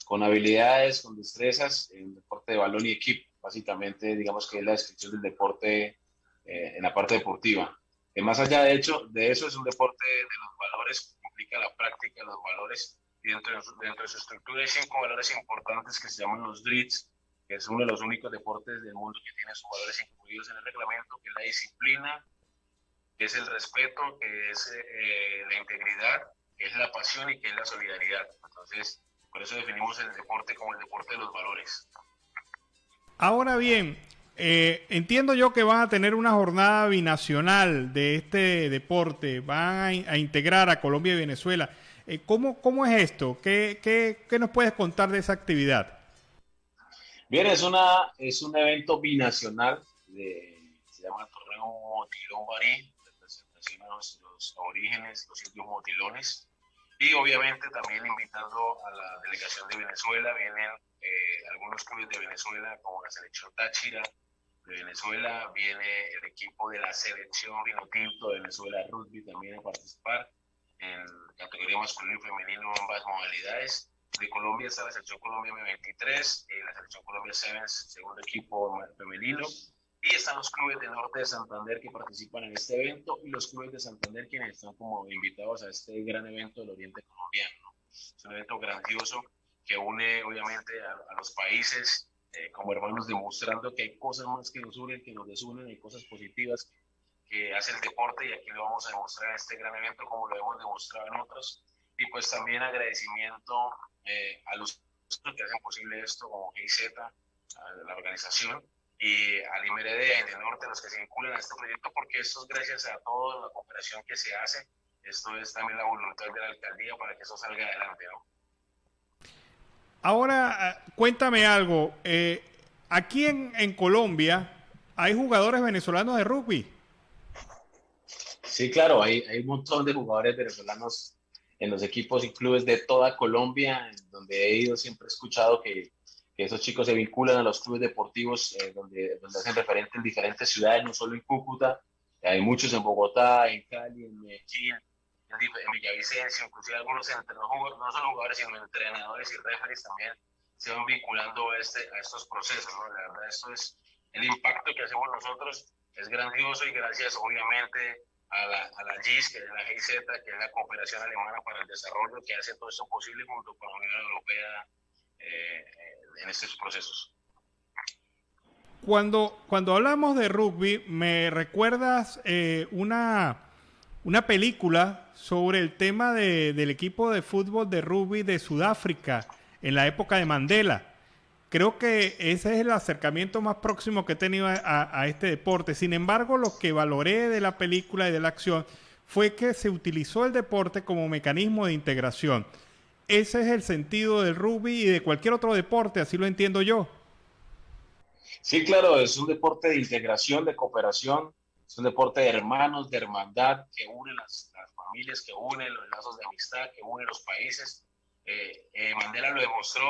con habilidades, con destrezas, un deporte de balón y equipo. Básicamente, digamos que es la descripción del deporte en la parte deportiva. Más allá de eso, es un deporte de los valores, que implica la práctica de los valores, y dentro de su estructura hay 5 valores importantes que se llaman los DRITs, que es uno de los únicos deportes del mundo que tiene sus valores incluidos en el reglamento, que es la disciplina, que es el respeto, que es la integridad, que es la pasión y que es la solidaridad. Entonces, por eso definimos el deporte como el deporte de los valores. Ahora bien, entiendo yo que van a tener una jornada binacional de este deporte, van a integrar a Colombia y Venezuela. ¿Cómo es esto? ¿Qué nos puedes contar de esa actividad? Bien, es un evento binacional, se llama el torneo Motilón Barí, representación a los aborígenes, los indios motilones. Y obviamente también invitando a la delegación de Venezuela, vienen algunos clubes de Venezuela como la selección Táchira de Venezuela, viene el equipo de la selección Vinotinto de Venezuela Rugby también a participar en categoría masculino y femenino en ambas modalidades. De Colombia está la selección Colombia M23, la selección Colombia Sevens, segundo equipo femenino. Y están los clubes de Norte de Santander que participan en este evento y los clubes de Santander quienes están como invitados a este gran evento del Oriente Colombiano, ¿no? Es un evento grandioso que une obviamente a los países como hermanos, demostrando que hay cosas más que nos unen, que nos desunen, hay cosas positivas que hace el deporte y aquí lo vamos a demostrar en este gran evento como lo hemos demostrado en otros. Y pues también agradecimiento a los que hacen posible esto, como GIZ, a la organización, y al IMRD en el norte, los que se vinculan a este proyecto, porque esto es gracias a toda la cooperación que se hace. Esto es también la voluntad de la alcaldía para que eso salga adelante, ¿no? Ahora, cuéntame algo. Aquí en Colombia, ¿hay jugadores venezolanos de rugby? Sí, claro, hay un montón de jugadores venezolanos en los equipos y clubes de toda Colombia, donde he ido, siempre he escuchado que esos chicos se vinculan a los clubes deportivos donde hacen referente en diferentes ciudades, no solo en Cúcuta, hay muchos en Bogotá, en Cali, en Medellín, en Villavicencio, inclusive algunos no solo jugadores, sino entrenadores y referees también se van vinculando a estos procesos, ¿no? La verdad, esto es el impacto que hacemos nosotros, es grandioso y gracias obviamente a la GIS, que es la GIZ, que es la Cooperación Alemana para el Desarrollo, que hace todo esto posible junto con la Unión Europea en estos procesos. Cuando hablamos de rugby, me recuerdas una película sobre el tema del equipo de fútbol de rugby de Sudáfrica en la época de Mandela. Creo que ese es el acercamiento más próximo que he tenido a este deporte. Sin embargo, lo que valoré de la película y de la acción fue que se utilizó el deporte como mecanismo de integración. Ese es el sentido del rugby y de cualquier otro deporte, así lo entiendo yo. Sí, claro, es un deporte de integración, de cooperación, es un deporte de hermanos, de hermandad, que une las familias, que une los lazos de amistad, que une los países. Mandela lo demostró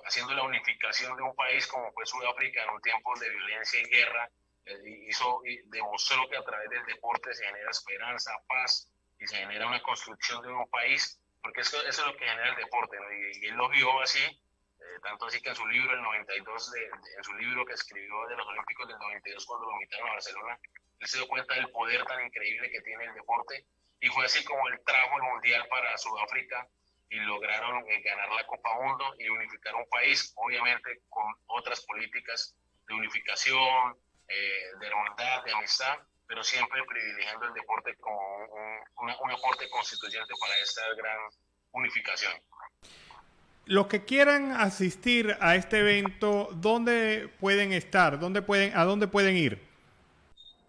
haciendo la unificación de un país como fue Sudáfrica en un tiempo de violencia y guerra. Demostró que a través del deporte se genera esperanza, paz y se genera una construcción de un país, porque eso es lo que genera el deporte, ¿no? Y él lo vio así, tanto así que en su libro, el 92, en su libro que escribió de los Olímpicos del 92 cuando lo invitaron a Barcelona, él se dio cuenta del poder tan increíble que tiene el deporte y fue así como él trajo el Mundial para Sudáfrica y lograron ganar la Copa Mundo y unificar un país, obviamente con otras políticas de unificación, de hermandad, de amistad, pero siempre privilegiando el deporte como un aporte constituyente para esta gran unificación. Los que quieran asistir a este evento, ¿dónde pueden estar? ¿A dónde pueden ir?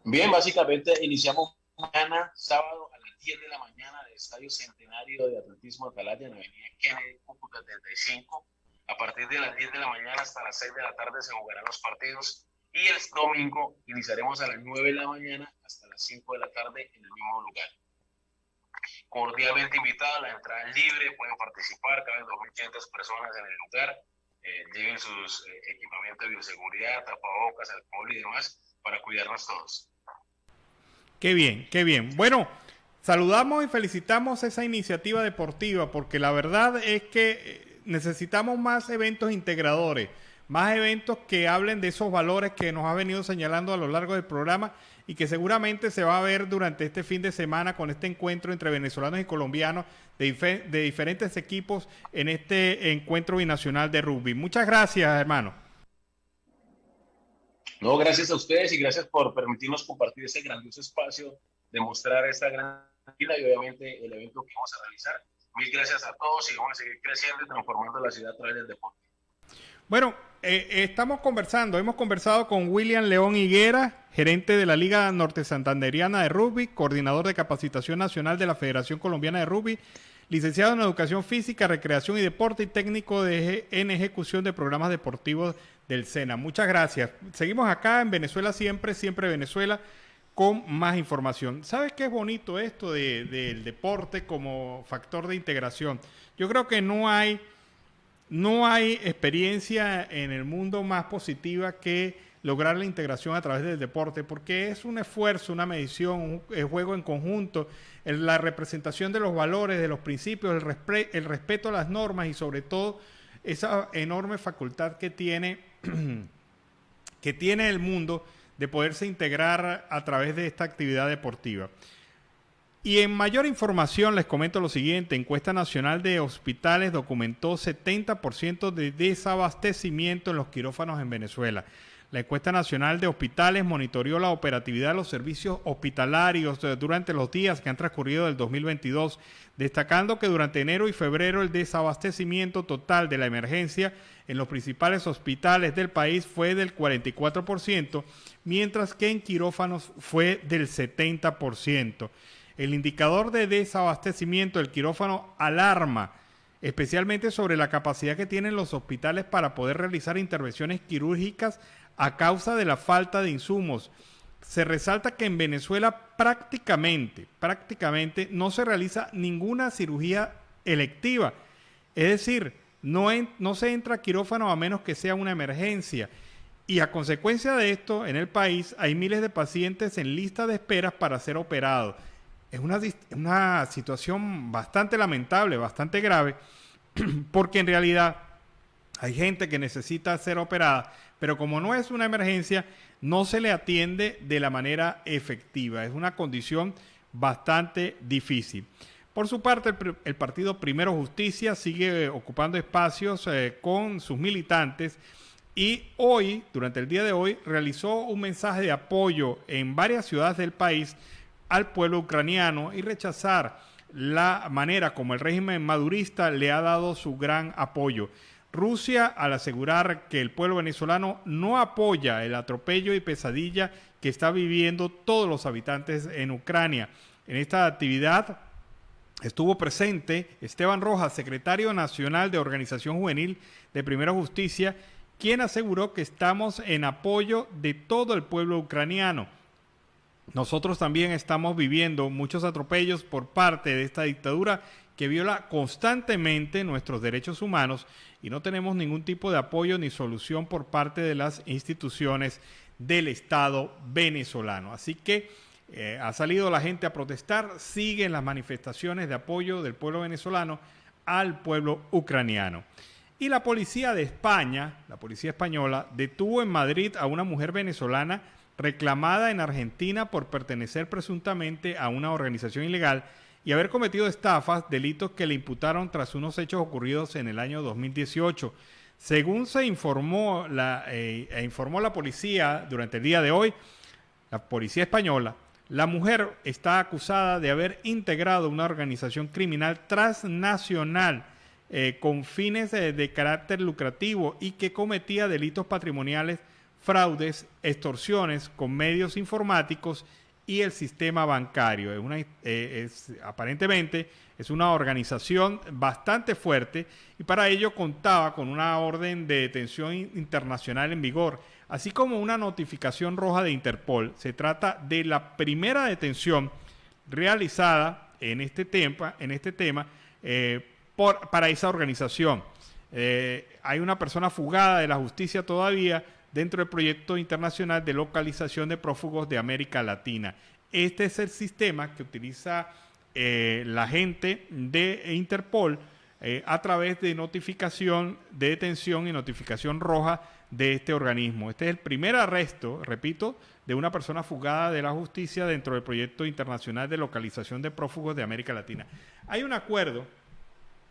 Bien, básicamente iniciamos mañana, sábado, a las 10 de la mañana, del Estadio Centenario de Atletismo de Atalaya, en la avenida Kennedy, Cúcuta 35. A partir de las 10 de la mañana hasta las 6 de la tarde se jugarán los partidos. Y el domingo iniciaremos a las 9 de la mañana hasta las 5 de la tarde en el mismo lugar. Cordialmente invitados, la entrada es libre, pueden participar, caben 2.500 personas en el lugar. Lleven sus equipamientos de bioseguridad, tapabocas, alcohol y demás para cuidarnos todos. Qué bien, qué bien. Bueno, saludamos y felicitamos esa iniciativa deportiva porque la verdad es que necesitamos más eventos integradores, más eventos que hablen de esos valores que nos ha venido señalando a lo largo del programa y que seguramente se va a ver durante este fin de semana con este encuentro entre venezolanos y colombianos de diferentes equipos en este encuentro binacional de rugby. Muchas gracias, hermano. No, gracias a ustedes y gracias por permitirnos compartir este grandioso espacio, demostrar esta gran vida y obviamente el evento que vamos a realizar. Mil gracias a todos y vamos a seguir creciendo y transformando la ciudad a través del deporte. Bueno, hemos conversado con William León Higuera, gerente de la Liga Norte Santanderiana de Rugby, coordinador de capacitación nacional de la Federación Colombiana de Rugby, licenciado en Educación Física, Recreación y Deporte y técnico en ejecución de programas deportivos del SENA. Muchas gracias. Seguimos acá en Venezuela siempre, siempre Venezuela, con más información. ¿Sabes qué es bonito esto del deporte como factor de integración? Yo creo que no hay experiencia en el mundo más positiva que lograr la integración a través del deporte, porque es un esfuerzo, una medición, un juego en conjunto, la representación de los valores, de los principios, el respeto a las normas y sobre todo esa enorme facultad que tiene el mundo de poderse integrar a través de esta actividad deportiva. Y en mayor información les comento lo siguiente: encuesta nacional de hospitales documentó 70% de desabastecimiento en los quirófanos en Venezuela. La encuesta nacional de hospitales monitoreó la operatividad de los servicios hospitalarios durante los días que han transcurrido del 2022, destacando que durante enero y febrero el desabastecimiento total de la emergencia en los principales hospitales del país fue del 44%, mientras que en quirófanos fue del 70%. El indicador de desabastecimiento del quirófano alarma, especialmente sobre la capacidad que tienen los hospitales para poder realizar intervenciones quirúrgicas a causa de la falta de insumos. Se resalta que en Venezuela prácticamente no se realiza ninguna cirugía electiva. Es decir, no se entra a quirófano a menos que sea una emergencia. Y a consecuencia de esto, en el país hay miles de pacientes en lista de esperas para ser operados. Es una situación bastante lamentable, bastante grave, porque en realidad hay gente que necesita ser operada, pero como no es una emergencia, no se le atiende de la manera efectiva. Es una condición bastante difícil. Por su parte, el partido Primero Justicia sigue ocupando espacios con sus militantes y hoy, durante el día de hoy, realizó un mensaje de apoyo en varias ciudades del país al pueblo ucraniano y rechazar la manera como el régimen madurista le ha dado su gran apoyo. Rusia, al asegurar que el pueblo venezolano no apoya el atropello y pesadilla que está viviendo todos los habitantes en Ucrania. En esta actividad estuvo presente Esteban Rojas, secretario nacional de Organización Juvenil de Primero Justicia, quien aseguró que estamos en apoyo de todo el pueblo ucraniano. Nosotros también estamos viviendo muchos atropellos por parte de esta dictadura que viola constantemente nuestros derechos humanos y no tenemos ningún tipo de apoyo ni solución por parte de las instituciones del Estado venezolano. Así que ha salido la gente a protestar, siguen las manifestaciones de apoyo del pueblo venezolano al pueblo ucraniano. Y la policía de España, la policía española, detuvo en Madrid a una mujer venezolana reclamada en Argentina por pertenecer presuntamente a una organización ilegal y haber cometido estafas, delitos que le imputaron tras unos hechos ocurridos en el año 2018. Según se informó la policía durante el día de hoy, la policía española, la mujer está acusada de haber integrado una organización criminal transnacional con fines de carácter lucrativo y que cometía delitos patrimoniales, fraudes, extorsiones con medios informáticos y el sistema bancario. Aparentemente es una organización bastante fuerte y para ello contaba con una orden de detención internacional en vigor, así como una notificación roja de Interpol. Se trata de la primera detención realizada en este tema para esa organización. Hay una persona fugada de la justicia todavía dentro del proyecto internacional de localización de prófugos de América Latina. Este es el sistema que utiliza la gente de Interpol a través de notificación de detención y notificación roja de este organismo. Este es el primer arresto, repito, de una persona fugada de la justicia dentro del proyecto internacional de localización de prófugos de América Latina. Hay un acuerdo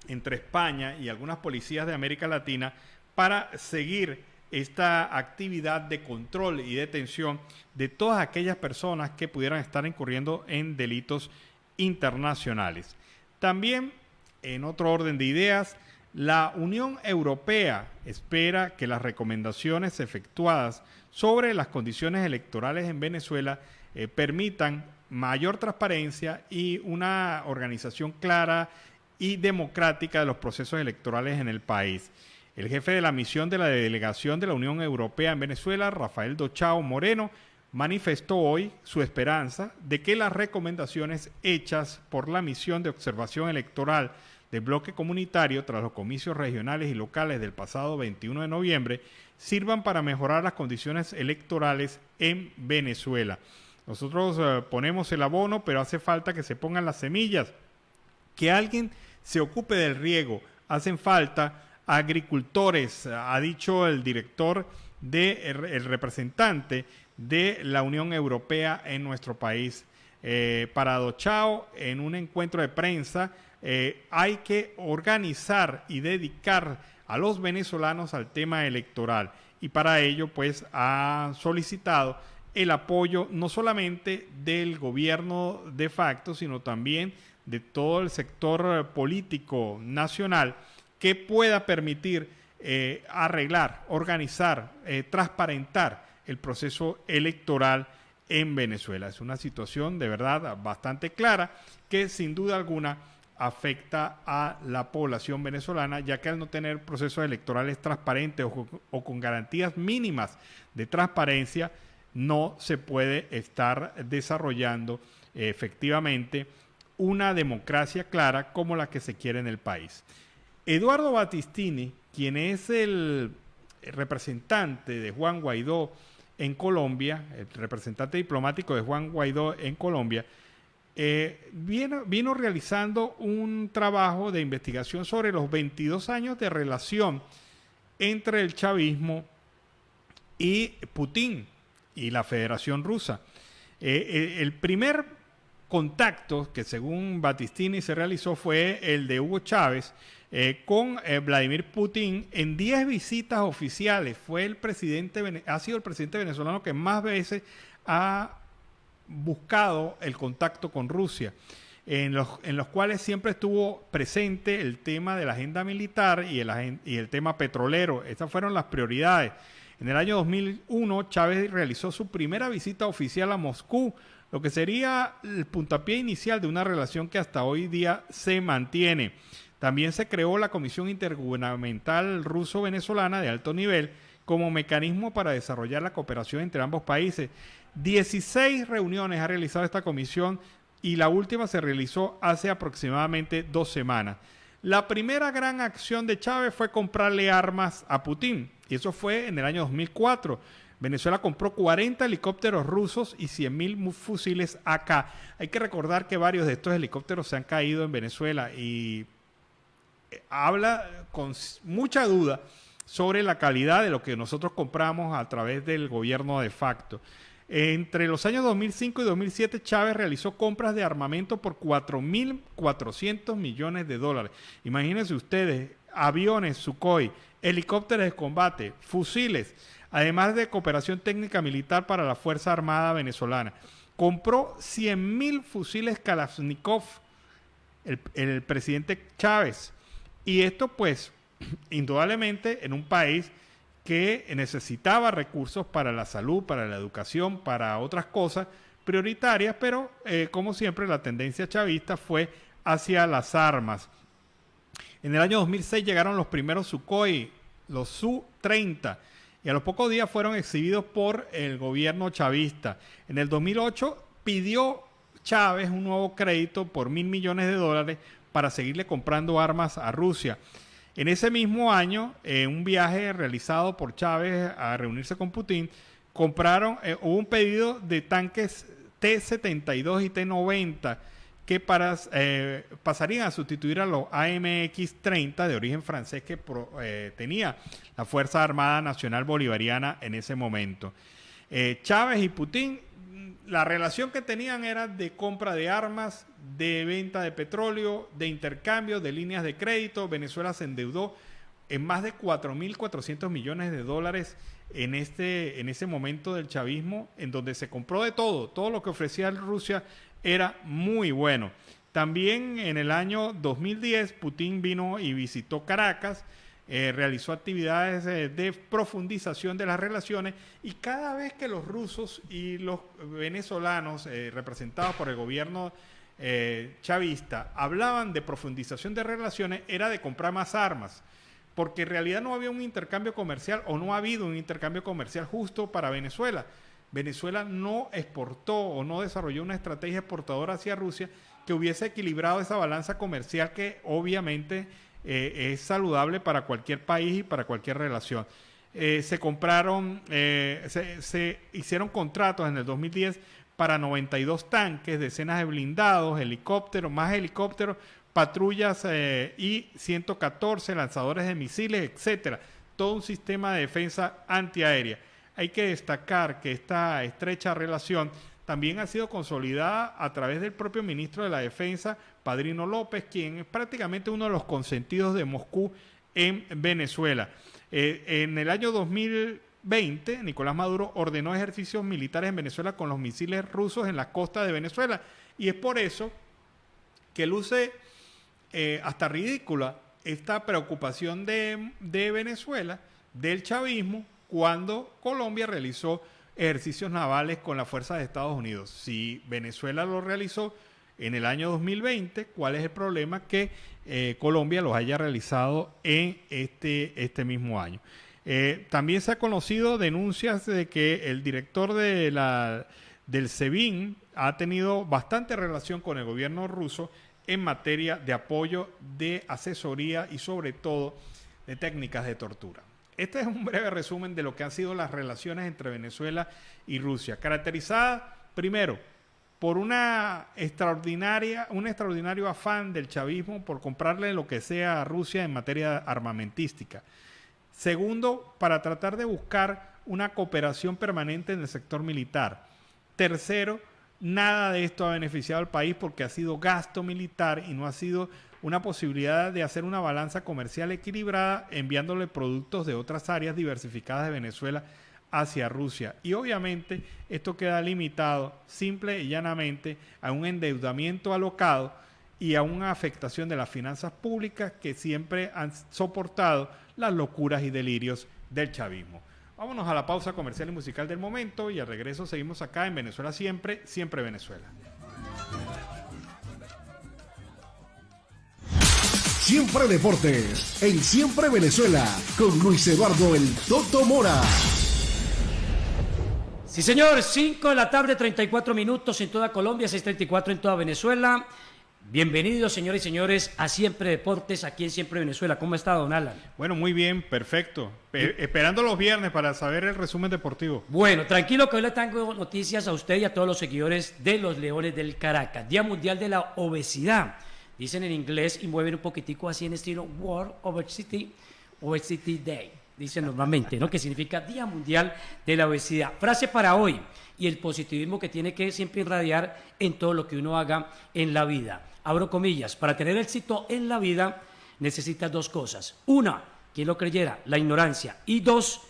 entre España y algunas policías de América Latina para seguir esta actividad de control y detención de todas aquellas personas que pudieran estar incurriendo en delitos internacionales. También, en otro orden de ideas, la Unión Europea espera que las recomendaciones efectuadas sobre las condiciones electorales en Venezuela permitan mayor transparencia y una organización clara y democrática de los procesos electorales en el país. El jefe de la misión de la delegación de la Unión Europea en Venezuela, Rafael Dochao Moreno, manifestó hoy su esperanza de que las recomendaciones hechas por la misión de observación electoral del bloque comunitario tras los comicios regionales y locales del pasado 21 de noviembre sirvan para mejorar las condiciones electorales en Venezuela. Nosotros ponemos el abono, pero hace falta que se pongan las semillas, que alguien se ocupe del riego. Hacen falta agricultores, ha dicho el director el representante de la Unión Europea en nuestro país. Parado Chao, en un encuentro de prensa, hay que organizar y dedicar a los venezolanos al tema electoral, y para ello pues ha solicitado el apoyo no solamente del gobierno de facto, sino también de todo el sector político nacional que pueda permitir arreglar, organizar, transparentar el proceso electoral en Venezuela. Es una situación de verdad bastante clara que sin duda alguna afecta a la población venezolana, ya que al no tener procesos electorales transparentes o con garantías mínimas de transparencia, no se puede estar desarrollando efectivamente una democracia clara como la que se quiere en el país. Eduardo Battistini, quien es el representante de Juan Guaidó en Colombia, el representante diplomático de Juan Guaidó en Colombia, vino realizando un trabajo de investigación sobre los 22 años de relación entre el chavismo y Putin y la Federación Rusa. El primer contacto que según Battistini se realizó fue el de Hugo Chávez con Vladimir Putin en 10 visitas oficiales. Ha sido el presidente venezolano que más veces ha buscado el contacto con Rusia, en los cuales siempre estuvo presente el tema de la agenda militar y el tema petrolero. Esas fueron las prioridades. En el año 2001, Chávez realizó su primera visita oficial a Moscú, lo que sería el puntapié inicial de una relación que hasta hoy día se mantiene. También se creó la Comisión Intergubernamental Ruso-Venezolana de alto nivel como mecanismo para desarrollar la cooperación entre ambos países. 16 reuniones ha realizado esta comisión y la última se realizó hace aproximadamente 2 semanas. La primera gran acción de Chávez fue comprarle armas a Putin, y eso fue en el año 2004. Venezuela compró 40 helicópteros rusos y 100.000 fusiles AK. Hay que recordar que varios de estos helicópteros se han caído en Venezuela y habla con mucha duda sobre la calidad de lo que nosotros compramos a través del gobierno de facto. Entre los años 2005 y 2007, Chávez realizó compras de armamento por 4.400 millones de dólares. Imagínense ustedes, aviones Sukhoi, helicópteros de combate, fusiles, además de cooperación técnica militar para la Fuerza Armada venezolana. Compró 100.000 fusiles Kalashnikov, el presidente Chávez. Y esto pues, indudablemente, en un país que necesitaba recursos para la salud, para la educación, para otras cosas prioritarias, pero como siempre la tendencia chavista fue hacia las armas. En el año 2006 llegaron los primeros Sukhoi, los Su-30, y a los pocos días fueron exhibidos por el gobierno chavista. En el 2008 pidió Chávez un nuevo crédito por $1.000 millones de dólares para seguirle comprando armas a Rusia. En ese mismo año, un viaje realizado por Chávez a reunirse con Putin, hubo un pedido de tanques T-72 y T-90 que pasarían a sustituir a los AMX-30 de origen francés que tenía la Fuerza Armada Nacional Bolivariana en ese momento. Chávez y Putin, la relación que tenían era de compra de armas, de venta de petróleo, de intercambio, de líneas de crédito. Venezuela se endeudó en más de 4.400 millones de dólares en ese momento del chavismo, en donde se compró de todo. Todo lo que ofrecía Rusia era muy bueno. También en el año 2010, Putin vino y visitó Caracas, realizó actividades de profundización de las relaciones, y cada vez que los rusos y los venezolanos representados por el gobierno chavista hablaban de profundización de relaciones, era de comprar más armas, porque en realidad no había un intercambio comercial, o no ha habido un intercambio comercial justo para Venezuela. Venezuela no exportó o no desarrolló una estrategia exportadora hacia Rusia que hubiese equilibrado esa balanza comercial que obviamente es saludable para cualquier país y para cualquier relación. Se hicieron contratos en el 2010 para 92 tanques, decenas de blindados, helicópteros, patrullas y 114 lanzadores de misiles, etcétera. Todo un sistema de defensa antiaérea. Hay que destacar que esta estrecha relación también ha sido consolidada a través del propio ministro de la Defensa, Padrino López, quien es prácticamente uno de los consentidos de Moscú en Venezuela. En el año 2020, Nicolás Maduro ordenó ejercicios militares en Venezuela con los misiles rusos en la costa de Venezuela. Y es por eso que luce hasta ridícula esta preocupación de Venezuela, del chavismo, cuando Colombia realizó ejercicios navales con las fuerzas de Estados Unidos. Si Venezuela lo realizó en el año 2020, ¿cuál es el problema que Colombia los haya realizado en este mismo año? También se ha conocido denuncias de que el director del SEBIN ha tenido bastante relación con el gobierno ruso en materia de apoyo, de asesoría y sobre todo de técnicas de tortura. Este es un breve resumen de lo que han sido las relaciones entre Venezuela y Rusia, caracterizada primero por un extraordinario afán del chavismo por comprarle lo que sea a Rusia en materia armamentística. Segundo, para tratar de buscar una cooperación permanente en el sector militar. Tercero, nada de esto ha beneficiado al país porque ha sido gasto militar y no ha sido una posibilidad de hacer una balanza comercial equilibrada enviándole productos de otras áreas diversificadas de Venezuela hacia Rusia. Y obviamente esto queda limitado simple y llanamente a un endeudamiento alocado y a una afectación de las finanzas públicas que siempre han soportado las locuras y delirios del chavismo. Vámonos a la pausa comercial y musical del momento y al regreso seguimos acá en Venezuela Siempre, Siempre Venezuela. Siempre Deportes, en Siempre Venezuela, con Luis Eduardo El Toto Mora. Sí, señor, 5 de la tarde, 34 minutos en toda Colombia, 6:34 en toda Venezuela. Bienvenidos, señores y señores, a Siempre Deportes, aquí en Siempre Venezuela. ¿Cómo está, don Alan? Bueno, muy bien, perfecto. Esperando los viernes para saber el resumen deportivo. Bueno, tranquilo que hoy le tengo noticias a usted y a todos los seguidores de los Leones del Caracas. Día Mundial de la Obesidad. Dicen en inglés y mueven un poquitico así en estilo World Obesity Day. Dicen normalmente, ¿no? Que significa Día Mundial de la Obesidad. Frase para hoy y el positivismo que tiene que siempre irradiar en todo lo que uno haga en la vida. Abro comillas, para tener éxito en la vida necesitas dos cosas. Una, quien lo creyera, la ignorancia. Y dos,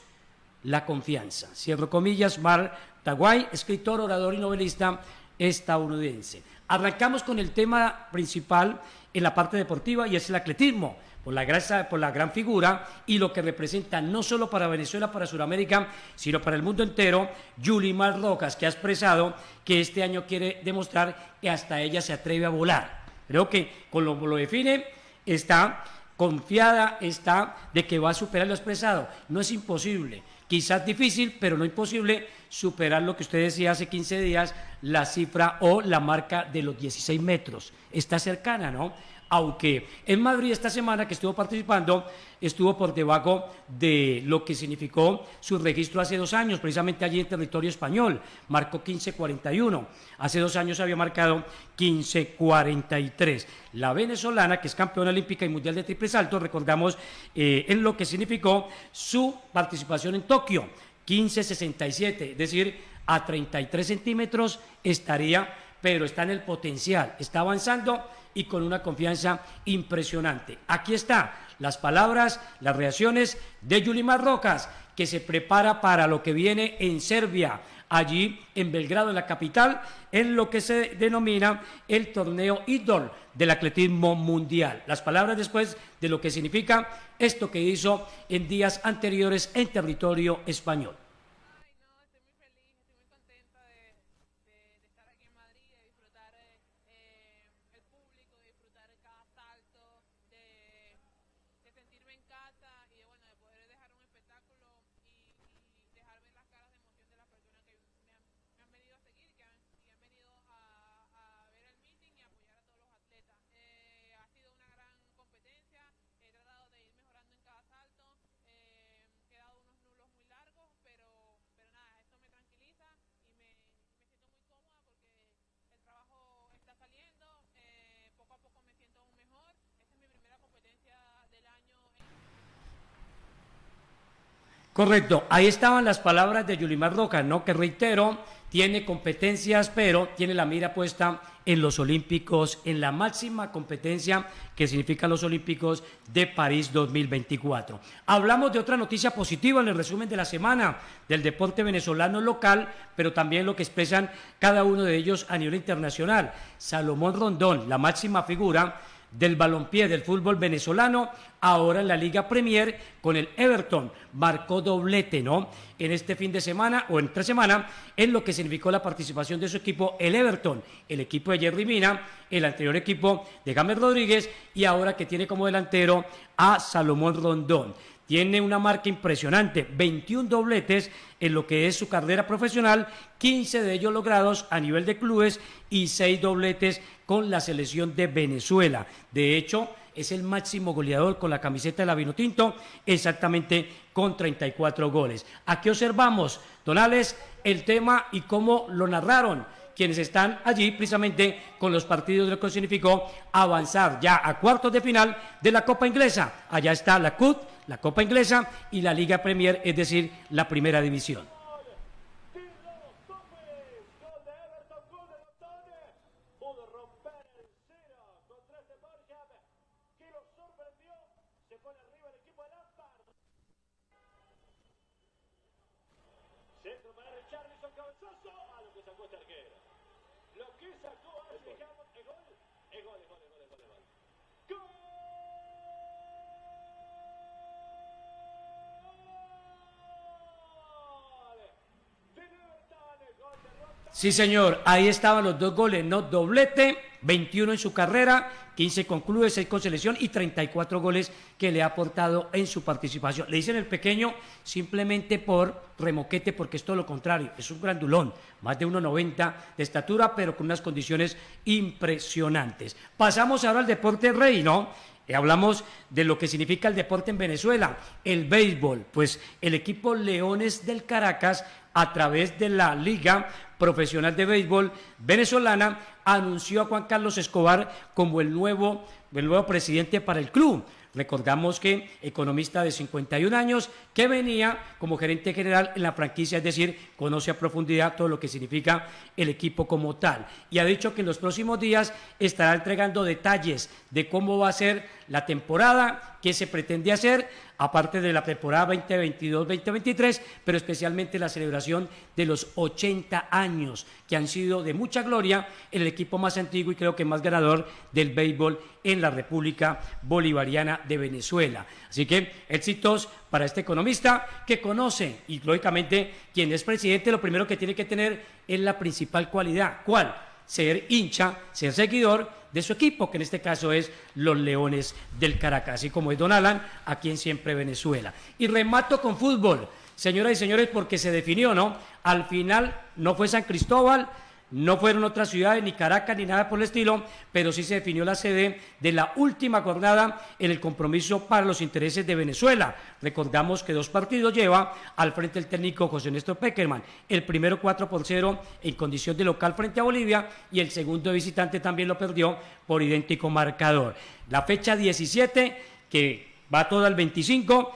la confianza. Cierro comillas, Mark Twain, escritor, orador y novelista estadounidense. Arrancamos con el tema principal en la parte deportiva y es el atletismo. Por la gran figura y lo que representa no solo para Venezuela, para Sudamérica, sino para el mundo entero, Yulimar Rojas, que ha expresado que este año quiere demostrar que hasta ella se atreve a volar. Creo que con lo define, está confiada, está de que va a superar lo expresado. No es imposible, quizás difícil, pero no imposible superar lo que usted decía hace 15 días, la cifra o la marca de los 16 metros. Está cercana, ¿no? Aunque en Madrid esta semana que estuvo participando, estuvo por debajo de lo que significó su registro hace 2 años, precisamente allí en territorio español, marcó 15:41, hace 2 años había marcado 15:43. La venezolana, que es campeona olímpica y mundial de triple salto, recordamos en lo que significó su participación en Tokio, 15:67, es decir, a 33 centímetros estaría, pero está en el potencial, está avanzando y con una confianza impresionante. Aquí está las palabras, las reacciones de Yulimar Rojas, que se prepara para lo que viene en Serbia, allí en Belgrado, en la capital, en lo que se denomina el torneo Idol del atletismo mundial. Las palabras después de lo que significa esto que hizo en días anteriores en territorio español. Correcto, ahí estaban las palabras de Yulimar Roca, ¿no? Que reitero, tiene competencias, pero tiene la mira puesta en los Olímpicos, en la máxima competencia que significan los Olímpicos de París 2024. Hablamos de otra noticia positiva en el resumen de la semana del deporte venezolano local, pero también lo que expresan cada uno de ellos a nivel internacional. Salomón Rondón, la máxima figura del balompié del fútbol venezolano, ahora en la Liga Premier con el Everton, marcó doblete, ¿no? En este fin de semana o entre semana, en lo que significó la participación de su equipo, el Everton, el equipo de Jerry Mina, el anterior equipo de James Rodríguez y ahora que tiene como delantero a Salomón Rondón. Tiene una marca impresionante, 21 dobletes en lo que es su carrera profesional, 15 de ellos logrados a nivel de clubes y 6 dobletes con la selección de Venezuela. De hecho, es el máximo goleador con la camiseta de la Vinotinto, exactamente con 34 goles. Aquí observamos, don Alex, el tema y cómo lo narraron quienes están allí precisamente con los partidos de lo que significó avanzar ya a cuartos de final de la Copa Inglesa. Allá está la CUT, la Copa Inglesa y la Liga Premier, es decir, la primera división. Sí, señor, ahí estaban los 2 goles, no doblete, 21 en su carrera, 15 con clubes, 6 con selección y 34 goles que le ha aportado en su participación. Le dicen el pequeño simplemente por remoquete, porque es todo lo contrario, es un grandulón, más de 1,90 de estatura, pero con unas condiciones impresionantes. Pasamos ahora al deporte rey, ¿no? Hablamos de lo que significa el deporte en Venezuela, el béisbol, pues el equipo Leones del Caracas, a través de la Liga Profesional de Béisbol Venezolana, anunció a Juan Carlos Escobar como el nuevo presidente para el club. Recordamos que economista de 51 años que venía como gerente general en la franquicia, es decir, conoce a profundidad todo lo que significa el equipo como tal. Y ha dicho que en los próximos días estará entregando detalles de cómo va a ser la temporada, qué se pretende hacer, aparte de la temporada 2022-2023, pero especialmente la celebración de los 80 años que han sido de mucha gloria en el equipo más antiguo y creo que más ganador del béisbol en la República Bolivariana de Venezuela. Así que éxitos para este economista que conoce y lógicamente quien es presidente lo primero que tiene que tener es la principal cualidad. ¿Cuál? Ser hincha, ser seguidor de su equipo, que en este caso es los Leones del Caracas, así como es don Alan, aquí en Siempre Venezuela. Y remato con fútbol, señoras y señores, porque se definió, ¿no? Al final no fue San Cristóbal, no fueron otras ciudades, ni Caracas, ni nada por el estilo, pero sí se definió la sede de la última jornada en el compromiso para los intereses de Venezuela. Recordamos que 2 partidos lleva al frente el técnico José Néstor Peckerman. El primero 4-0 en condición de local frente a Bolivia y el segundo de visitante también lo perdió por idéntico marcador. La fecha 17, que va toda al 25,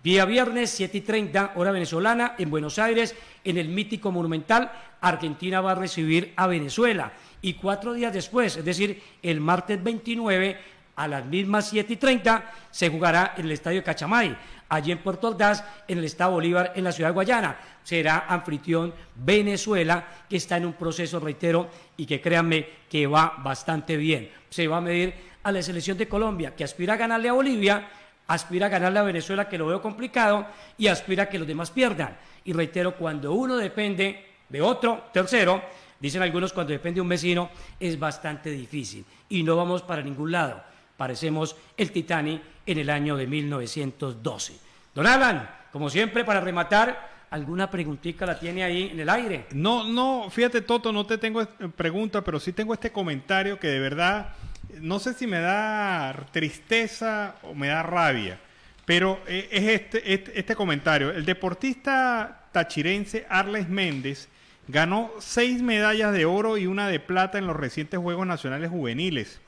día viernes, 7:30, hora venezolana, en Buenos Aires, en el mítico Monumental, Argentina va a recibir a Venezuela. Y 4 días después, es decir, el martes 29, a las mismas 7:30, se jugará en el Estadio Cachamay, allí en Puerto Ordaz, en el Estado Bolívar, en la ciudad de Guayana. Será anfitrión Venezuela, que está en un proceso, reitero, y que créanme que va bastante bien. Se va a medir a la selección de Colombia, que aspira a ganarle a Bolivia, aspira a ganarle a Venezuela, que lo veo complicado, y aspira a que los demás pierdan. Y reitero, cuando uno depende de otro, tercero, dicen algunos, cuando depende de un vecino, es bastante difícil. Y no vamos para ningún lado. Parecemos el Titanic en el año de 1912. Don Alan, como siempre, para rematar, ¿alguna preguntita la tiene ahí en el aire? No, fíjate, Toto, no te tengo pregunta, pero sí tengo este comentario que de verdad, no sé si me da tristeza o me da rabia, pero es este comentario. El deportista tachirense Arles Méndez ganó 6 medallas de oro y 1 de plata en los recientes Juegos Nacionales Juveniles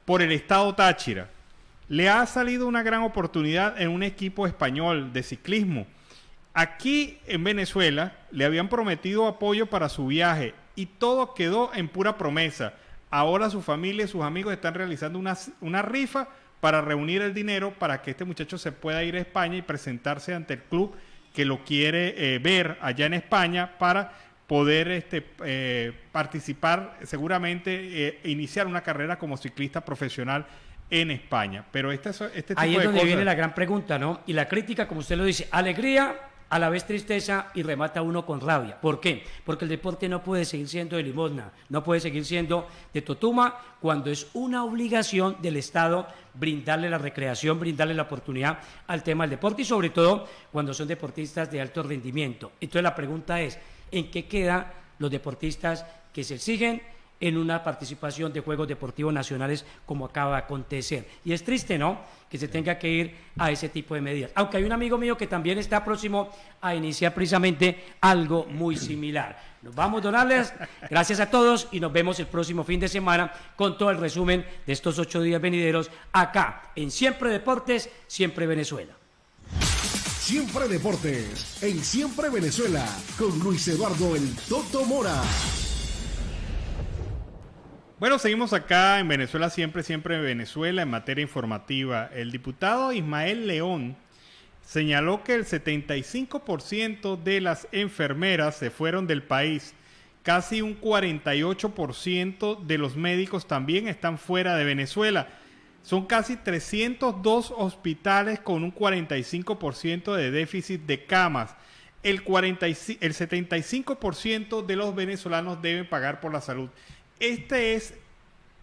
por el estado Táchira. Le ha salido una gran oportunidad en un equipo español de ciclismo Aquí en Venezuela le habían prometido apoyo para su viaje y todo quedó en pura promesa. Ahora su familia y sus amigos están realizando una rifa para reunir el dinero para que este muchacho se pueda ir a España y presentarse ante el club que lo quiere ver allá en España para poder participar, seguramente iniciar una carrera como ciclista profesional en España. Pero este tipo ahí de es donde cosas... viene la gran pregunta, ¿no? Y la crítica, como usted lo dice, alegría, a la vez tristeza y remata uno con rabia. ¿Por qué? Porque el deporte no puede seguir siendo de limosna, no puede seguir siendo de totuma cuando es una obligación del Estado brindarle la recreación, brindarle la oportunidad al tema del deporte y sobre todo cuando son deportistas de alto rendimiento. Entonces la pregunta es, ¿en qué quedan los deportistas que se exigen en una participación de Juegos Deportivos Nacionales como acaba de acontecer? Y es triste, ¿no?, que se tenga que ir a ese tipo de medidas. Aunque hay un amigo mío que también está próximo a iniciar precisamente algo muy similar. Nos vamos, don Alex. Gracias a todos y nos vemos el próximo fin de semana con todo el resumen de estos 8 días venideros acá en Siempre Deportes, Siempre Venezuela. Siempre Deportes, en Siempre Venezuela, con Luis Eduardo El Toto Mora. Bueno, seguimos acá en Venezuela, siempre en Venezuela, en materia informativa. El diputado Ismael León señaló que el 75% de las enfermeras se fueron del país. Casi un 48% de los médicos también están fuera de Venezuela. Son casi 302 hospitales con un 45% de déficit de camas. El 75% de los venezolanos deben pagar por la salud. Este es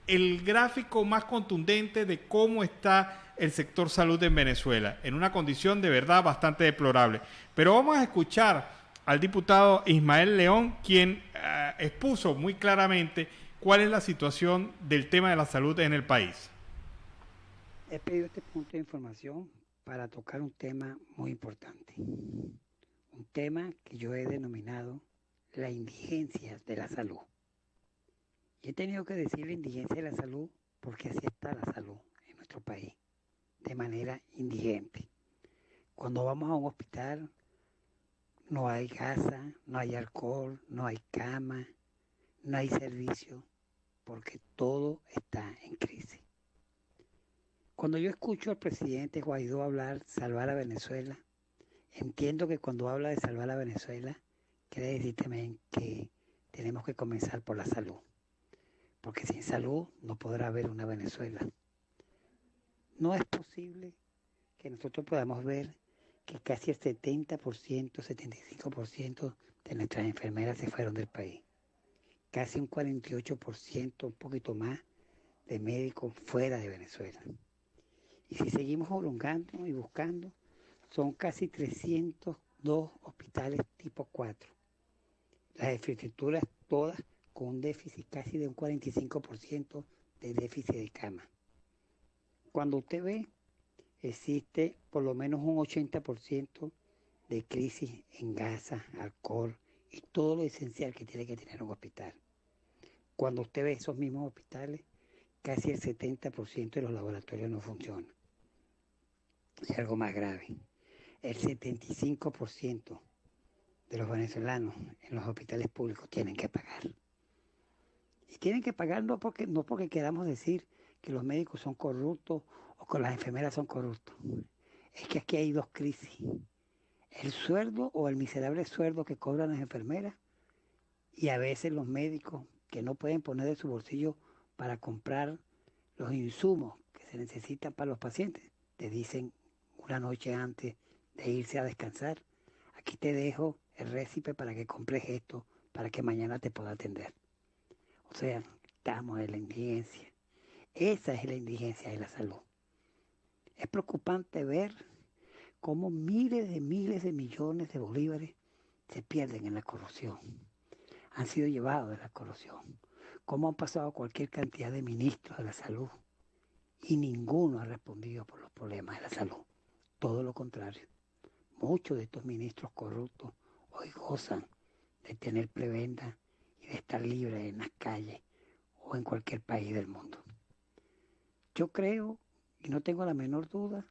el gráfico más contundente de cómo está el sector salud en Venezuela, en una condición de verdad bastante deplorable. Pero vamos a escuchar al diputado Ismael León, quien expuso muy claramente cuál es la situación del tema de la salud en el país. He pedido este punto de información para tocar un tema muy importante. Un tema que yo he denominado la indigencia de la salud. Y he tenido que decir la indigencia de la salud porque así está la salud en nuestro país, de manera indigente. Cuando vamos a un hospital, no hay gasa, no hay alcohol, no hay cama, no hay servicio, porque todo está en crisis. Cuando yo escucho al presidente Guaidó hablar salvar a Venezuela, entiendo que cuando habla de salvar a Venezuela, quiere decir también que tenemos que comenzar por la salud. Porque sin salud no podrá haber una Venezuela. No es posible que nosotros podamos ver que casi el 70%, 75% de nuestras enfermeras se fueron del país. Casi un 48%, un poquito más, de médicos fuera de Venezuela. Y si seguimos prolongando y buscando, son casi 302 hospitales tipo 4. Las infraestructuras todas con un déficit casi de un 45% de déficit de cama. Cuando usted ve, existe por lo menos un 80% de crisis en gasa, alcohol y todo lo esencial que tiene que tener un hospital. Cuando usted ve esos mismos hospitales, casi el 70% de los laboratorios no funcionan. Y algo más grave, el 75% de los venezolanos en los hospitales públicos tienen que pagar. Y tienen que pagar no porque queramos decir que los médicos son corruptos o que las enfermeras son corruptos. Es que aquí hay dos crisis. El sueldo o el miserable sueldo que cobran las enfermeras y a veces los médicos que no pueden poner de su bolsillo para comprar los insumos que se necesitan para los pacientes. Te dicen una noche antes de irse a descansar, aquí te dejo el récipe para que compres esto, para que mañana te pueda atender. O sea, estamos en la indigencia. Esa es la indigencia de la salud. Es preocupante ver cómo miles de millones de bolívares se pierden en la corrupción. Han sido llevados de la corrupción. Cómo han pasado cualquier cantidad de ministros de la salud y ninguno ha respondido por los problemas de la salud. Todo lo contrario. Muchos de estos ministros corruptos hoy gozan de tener prebenda y de estar libres en las calles o en cualquier país del mundo. Yo creo, y no tengo la menor duda,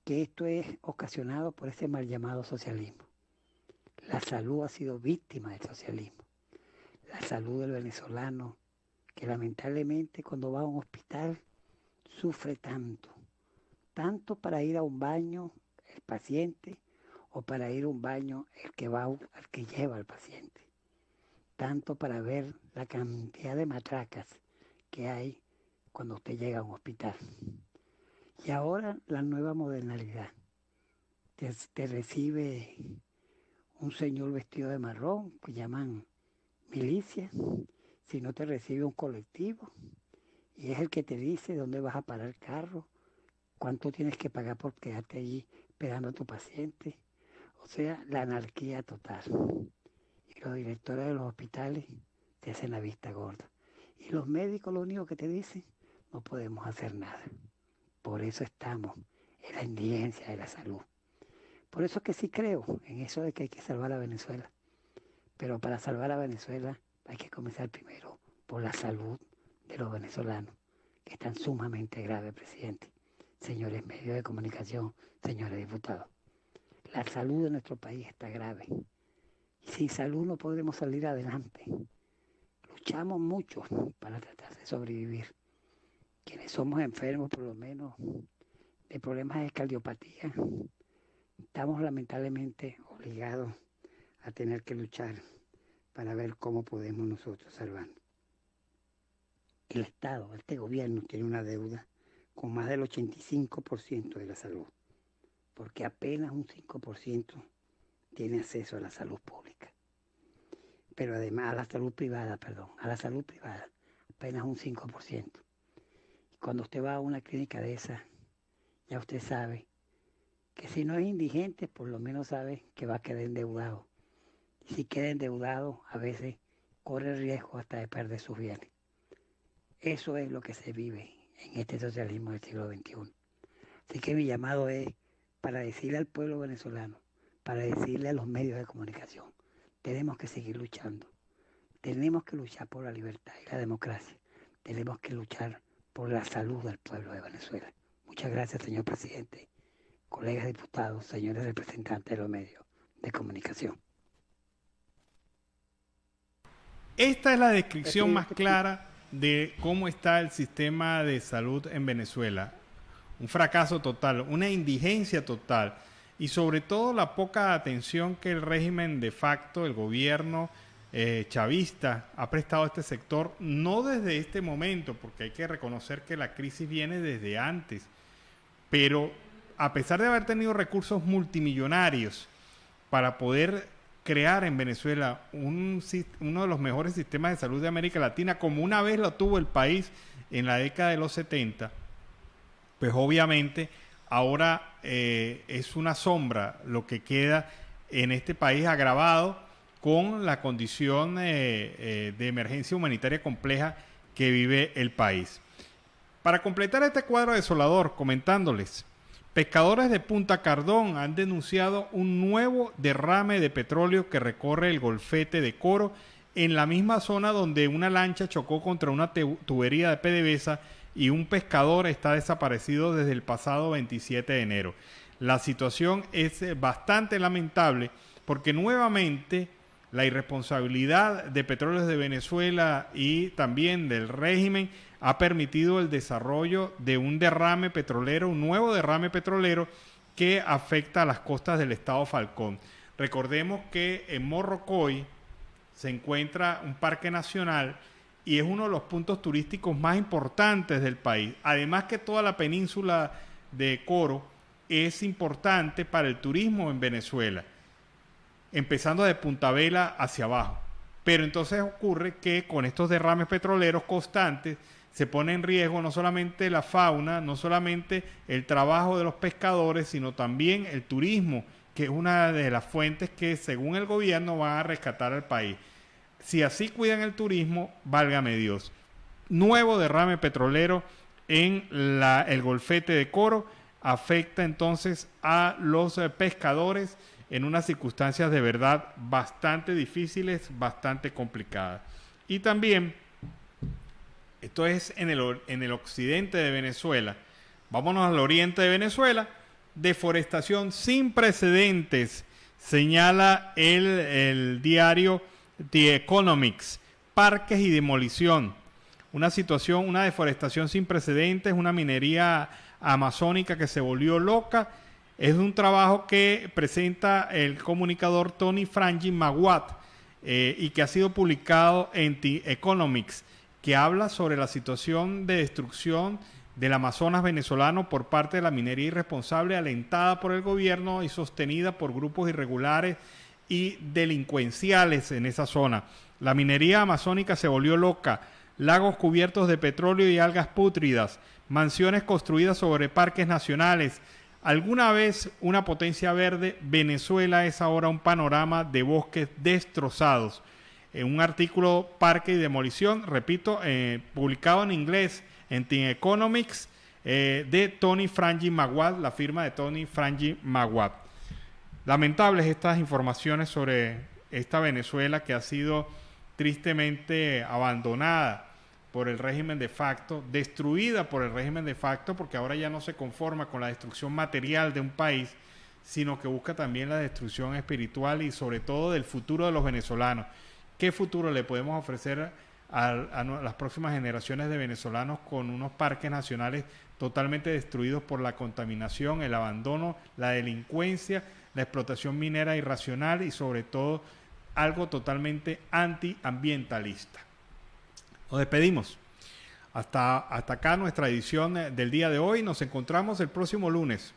que esto es ocasionado por ese mal llamado socialismo. La salud ha sido víctima del socialismo. La salud del venezolano, que lamentablemente cuando va a un hospital sufre tanto para ir a un baño el paciente o para ir a un baño el que lleva al paciente. Tanto para ver la cantidad de matracas que hay cuando usted llega a un hospital. Y ahora la nueva modernidad. Te recibe un señor vestido de marrón, que llaman milicia, si no te recibe un colectivo, y es el que te dice dónde vas a parar el carro, cuánto tienes que pagar por quedarte allí esperando a tu paciente. O sea, la anarquía total. Y los directores de los hospitales te hacen la vista gorda. Y los médicos lo único que te dicen, no podemos hacer nada. Por eso estamos en la indigencia de la salud. Por eso es que sí creo en eso de que hay que salvar a Venezuela. Pero para salvar a Venezuela hay que comenzar primero por la salud de los venezolanos, que están sumamente graves, presidente. Señores medios de comunicación, señores diputados. La salud de nuestro país está grave. Y sin salud no podremos salir adelante. Luchamos mucho para tratar de sobrevivir. Quienes somos enfermos, por lo menos, de problemas de cardiopatía, estamos lamentablemente obligados a tener que luchar para ver cómo podemos nosotros salvar. El Estado, este gobierno, tiene una deuda con más del 85% de la salud, porque apenas un 5% tiene acceso a la salud pública. Pero además a la salud privada, apenas un 5%. Y cuando usted va a una clínica de esas, ya usted sabe que si no es indigente, por lo menos sabe que va a quedar endeudado. Y si queda endeudado, a veces corre el riesgo hasta de perder sus bienes. Eso es lo que se vive en este socialismo del siglo XXI. Así que mi llamado es para decirle al pueblo venezolano, para decirle a los medios de comunicación, tenemos que seguir luchando. Tenemos que luchar por la libertad y la democracia. Tenemos que luchar por la salud del pueblo de Venezuela. Muchas gracias, señor presidente, colegas diputados, señores representantes de los medios de comunicación. Esta es la descripción más clara de cómo está el sistema de salud en Venezuela. Un fracaso total, una indigencia total y sobre todo la poca atención que el régimen de facto, el gobierno chavista ha prestado a este sector, no desde este momento, porque hay que reconocer que la crisis viene desde antes, pero a pesar de haber tenido recursos multimillonarios para poder crear en Venezuela uno de los mejores sistemas de salud de América Latina, como una vez lo tuvo el país en la década de los 70, pues obviamente ahora es una sombra lo que queda en este país, agravado con la condición de emergencia humanitaria compleja que vive el país. Para completar este cuadro desolador, comentándoles, pescadores de Punta Cardón han denunciado un nuevo derrame de petróleo que recorre el golfete de Coro, en la misma zona donde una lancha chocó contra una tubería de PDVSA y un pescador está desaparecido desde el pasado 27 de enero. La situación es bastante lamentable porque nuevamente la irresponsabilidad de Petróleos de Venezuela y también del régimen ha permitido el desarrollo de un derrame petrolero, un nuevo derrame petrolero que afecta a las costas del estado Falcón. Recordemos que en Morrocoy se encuentra un parque nacional y es uno de los puntos turísticos más importantes del país. Además que toda la península de Coro es importante para el turismo en Venezuela, empezando de Punta Vela hacia abajo. Pero entonces ocurre que con estos derrames petroleros constantes se pone en riesgo no solamente la fauna, no solamente el trabajo de los pescadores, sino también el turismo, que es una de las fuentes que según el gobierno van a rescatar al país. Si así cuidan el turismo, válgame Dios. Nuevo derrame petrolero en el golfete de Coro afecta entonces a los pescadores en unas circunstancias de verdad bastante difíciles, bastante complicadas. Y también, esto es en el occidente de Venezuela, vámonos al oriente de Venezuela, deforestación sin precedentes Señala el diario The Economics. Parques y demolición. Una situación, una deforestación sin precedentes, una minería amazónica que se volvió loca. Es un trabajo que presenta el comunicador Tony Frangi Maguad y que ha sido publicado en The Economics, que habla sobre la situación de destrucción del Amazonas venezolano por parte de la minería irresponsable alentada por el gobierno y sostenida por grupos irregulares y delincuenciales en esa zona. La minería amazónica se volvió loca. Lagos cubiertos de petróleo y algas pútridas, mansiones construidas sobre parques nacionales. Alguna vez una potencia verde, Venezuela es ahora un panorama de bosques destrozados. En un artículo Parque y Demolición, repito, publicado en inglés en The Economics, de Tony Frangi Maguad, la firma de Tony Frangi Maguad. Lamentables estas informaciones sobre esta Venezuela que ha sido tristemente abandonada por el régimen de facto, destruida por el régimen de facto, porque ahora ya no se conforma con la destrucción material de un país, sino que busca también la destrucción espiritual y sobre todo del futuro de los venezolanos. ¿Qué futuro le podemos ofrecer a las próximas generaciones de venezolanos con unos parques nacionales totalmente destruidos por la contaminación, el abandono, la delincuencia, la explotación minera irracional y sobre todo algo totalmente antiambientalista? Nos despedimos. Hasta acá nuestra edición del día de hoy. Nos encontramos el próximo lunes.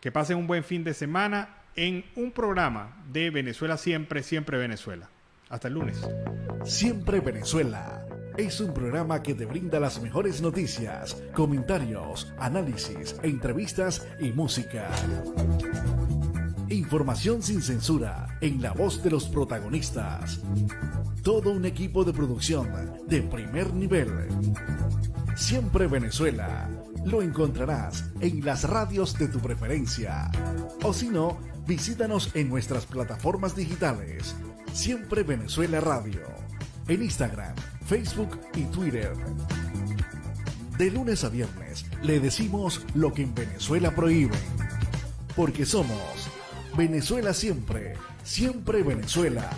Que pasen un buen fin de semana en un programa de Venezuela Siempre, Siempre Venezuela. Hasta el lunes. Siempre Venezuela es un programa que te brinda las mejores noticias, comentarios, análisis, entrevistas y música. Información sin censura en la voz de los protagonistas. Todo un equipo de producción de primer nivel. Siempre Venezuela. Lo encontrarás en las radios de tu preferencia. O si no, visítanos en nuestras plataformas digitales. Siempre Venezuela Radio. En Instagram, Facebook y Twitter. De lunes a viernes le decimos lo que en Venezuela prohíben. Porque somos Venezuela Siempre, Siempre Venezuela.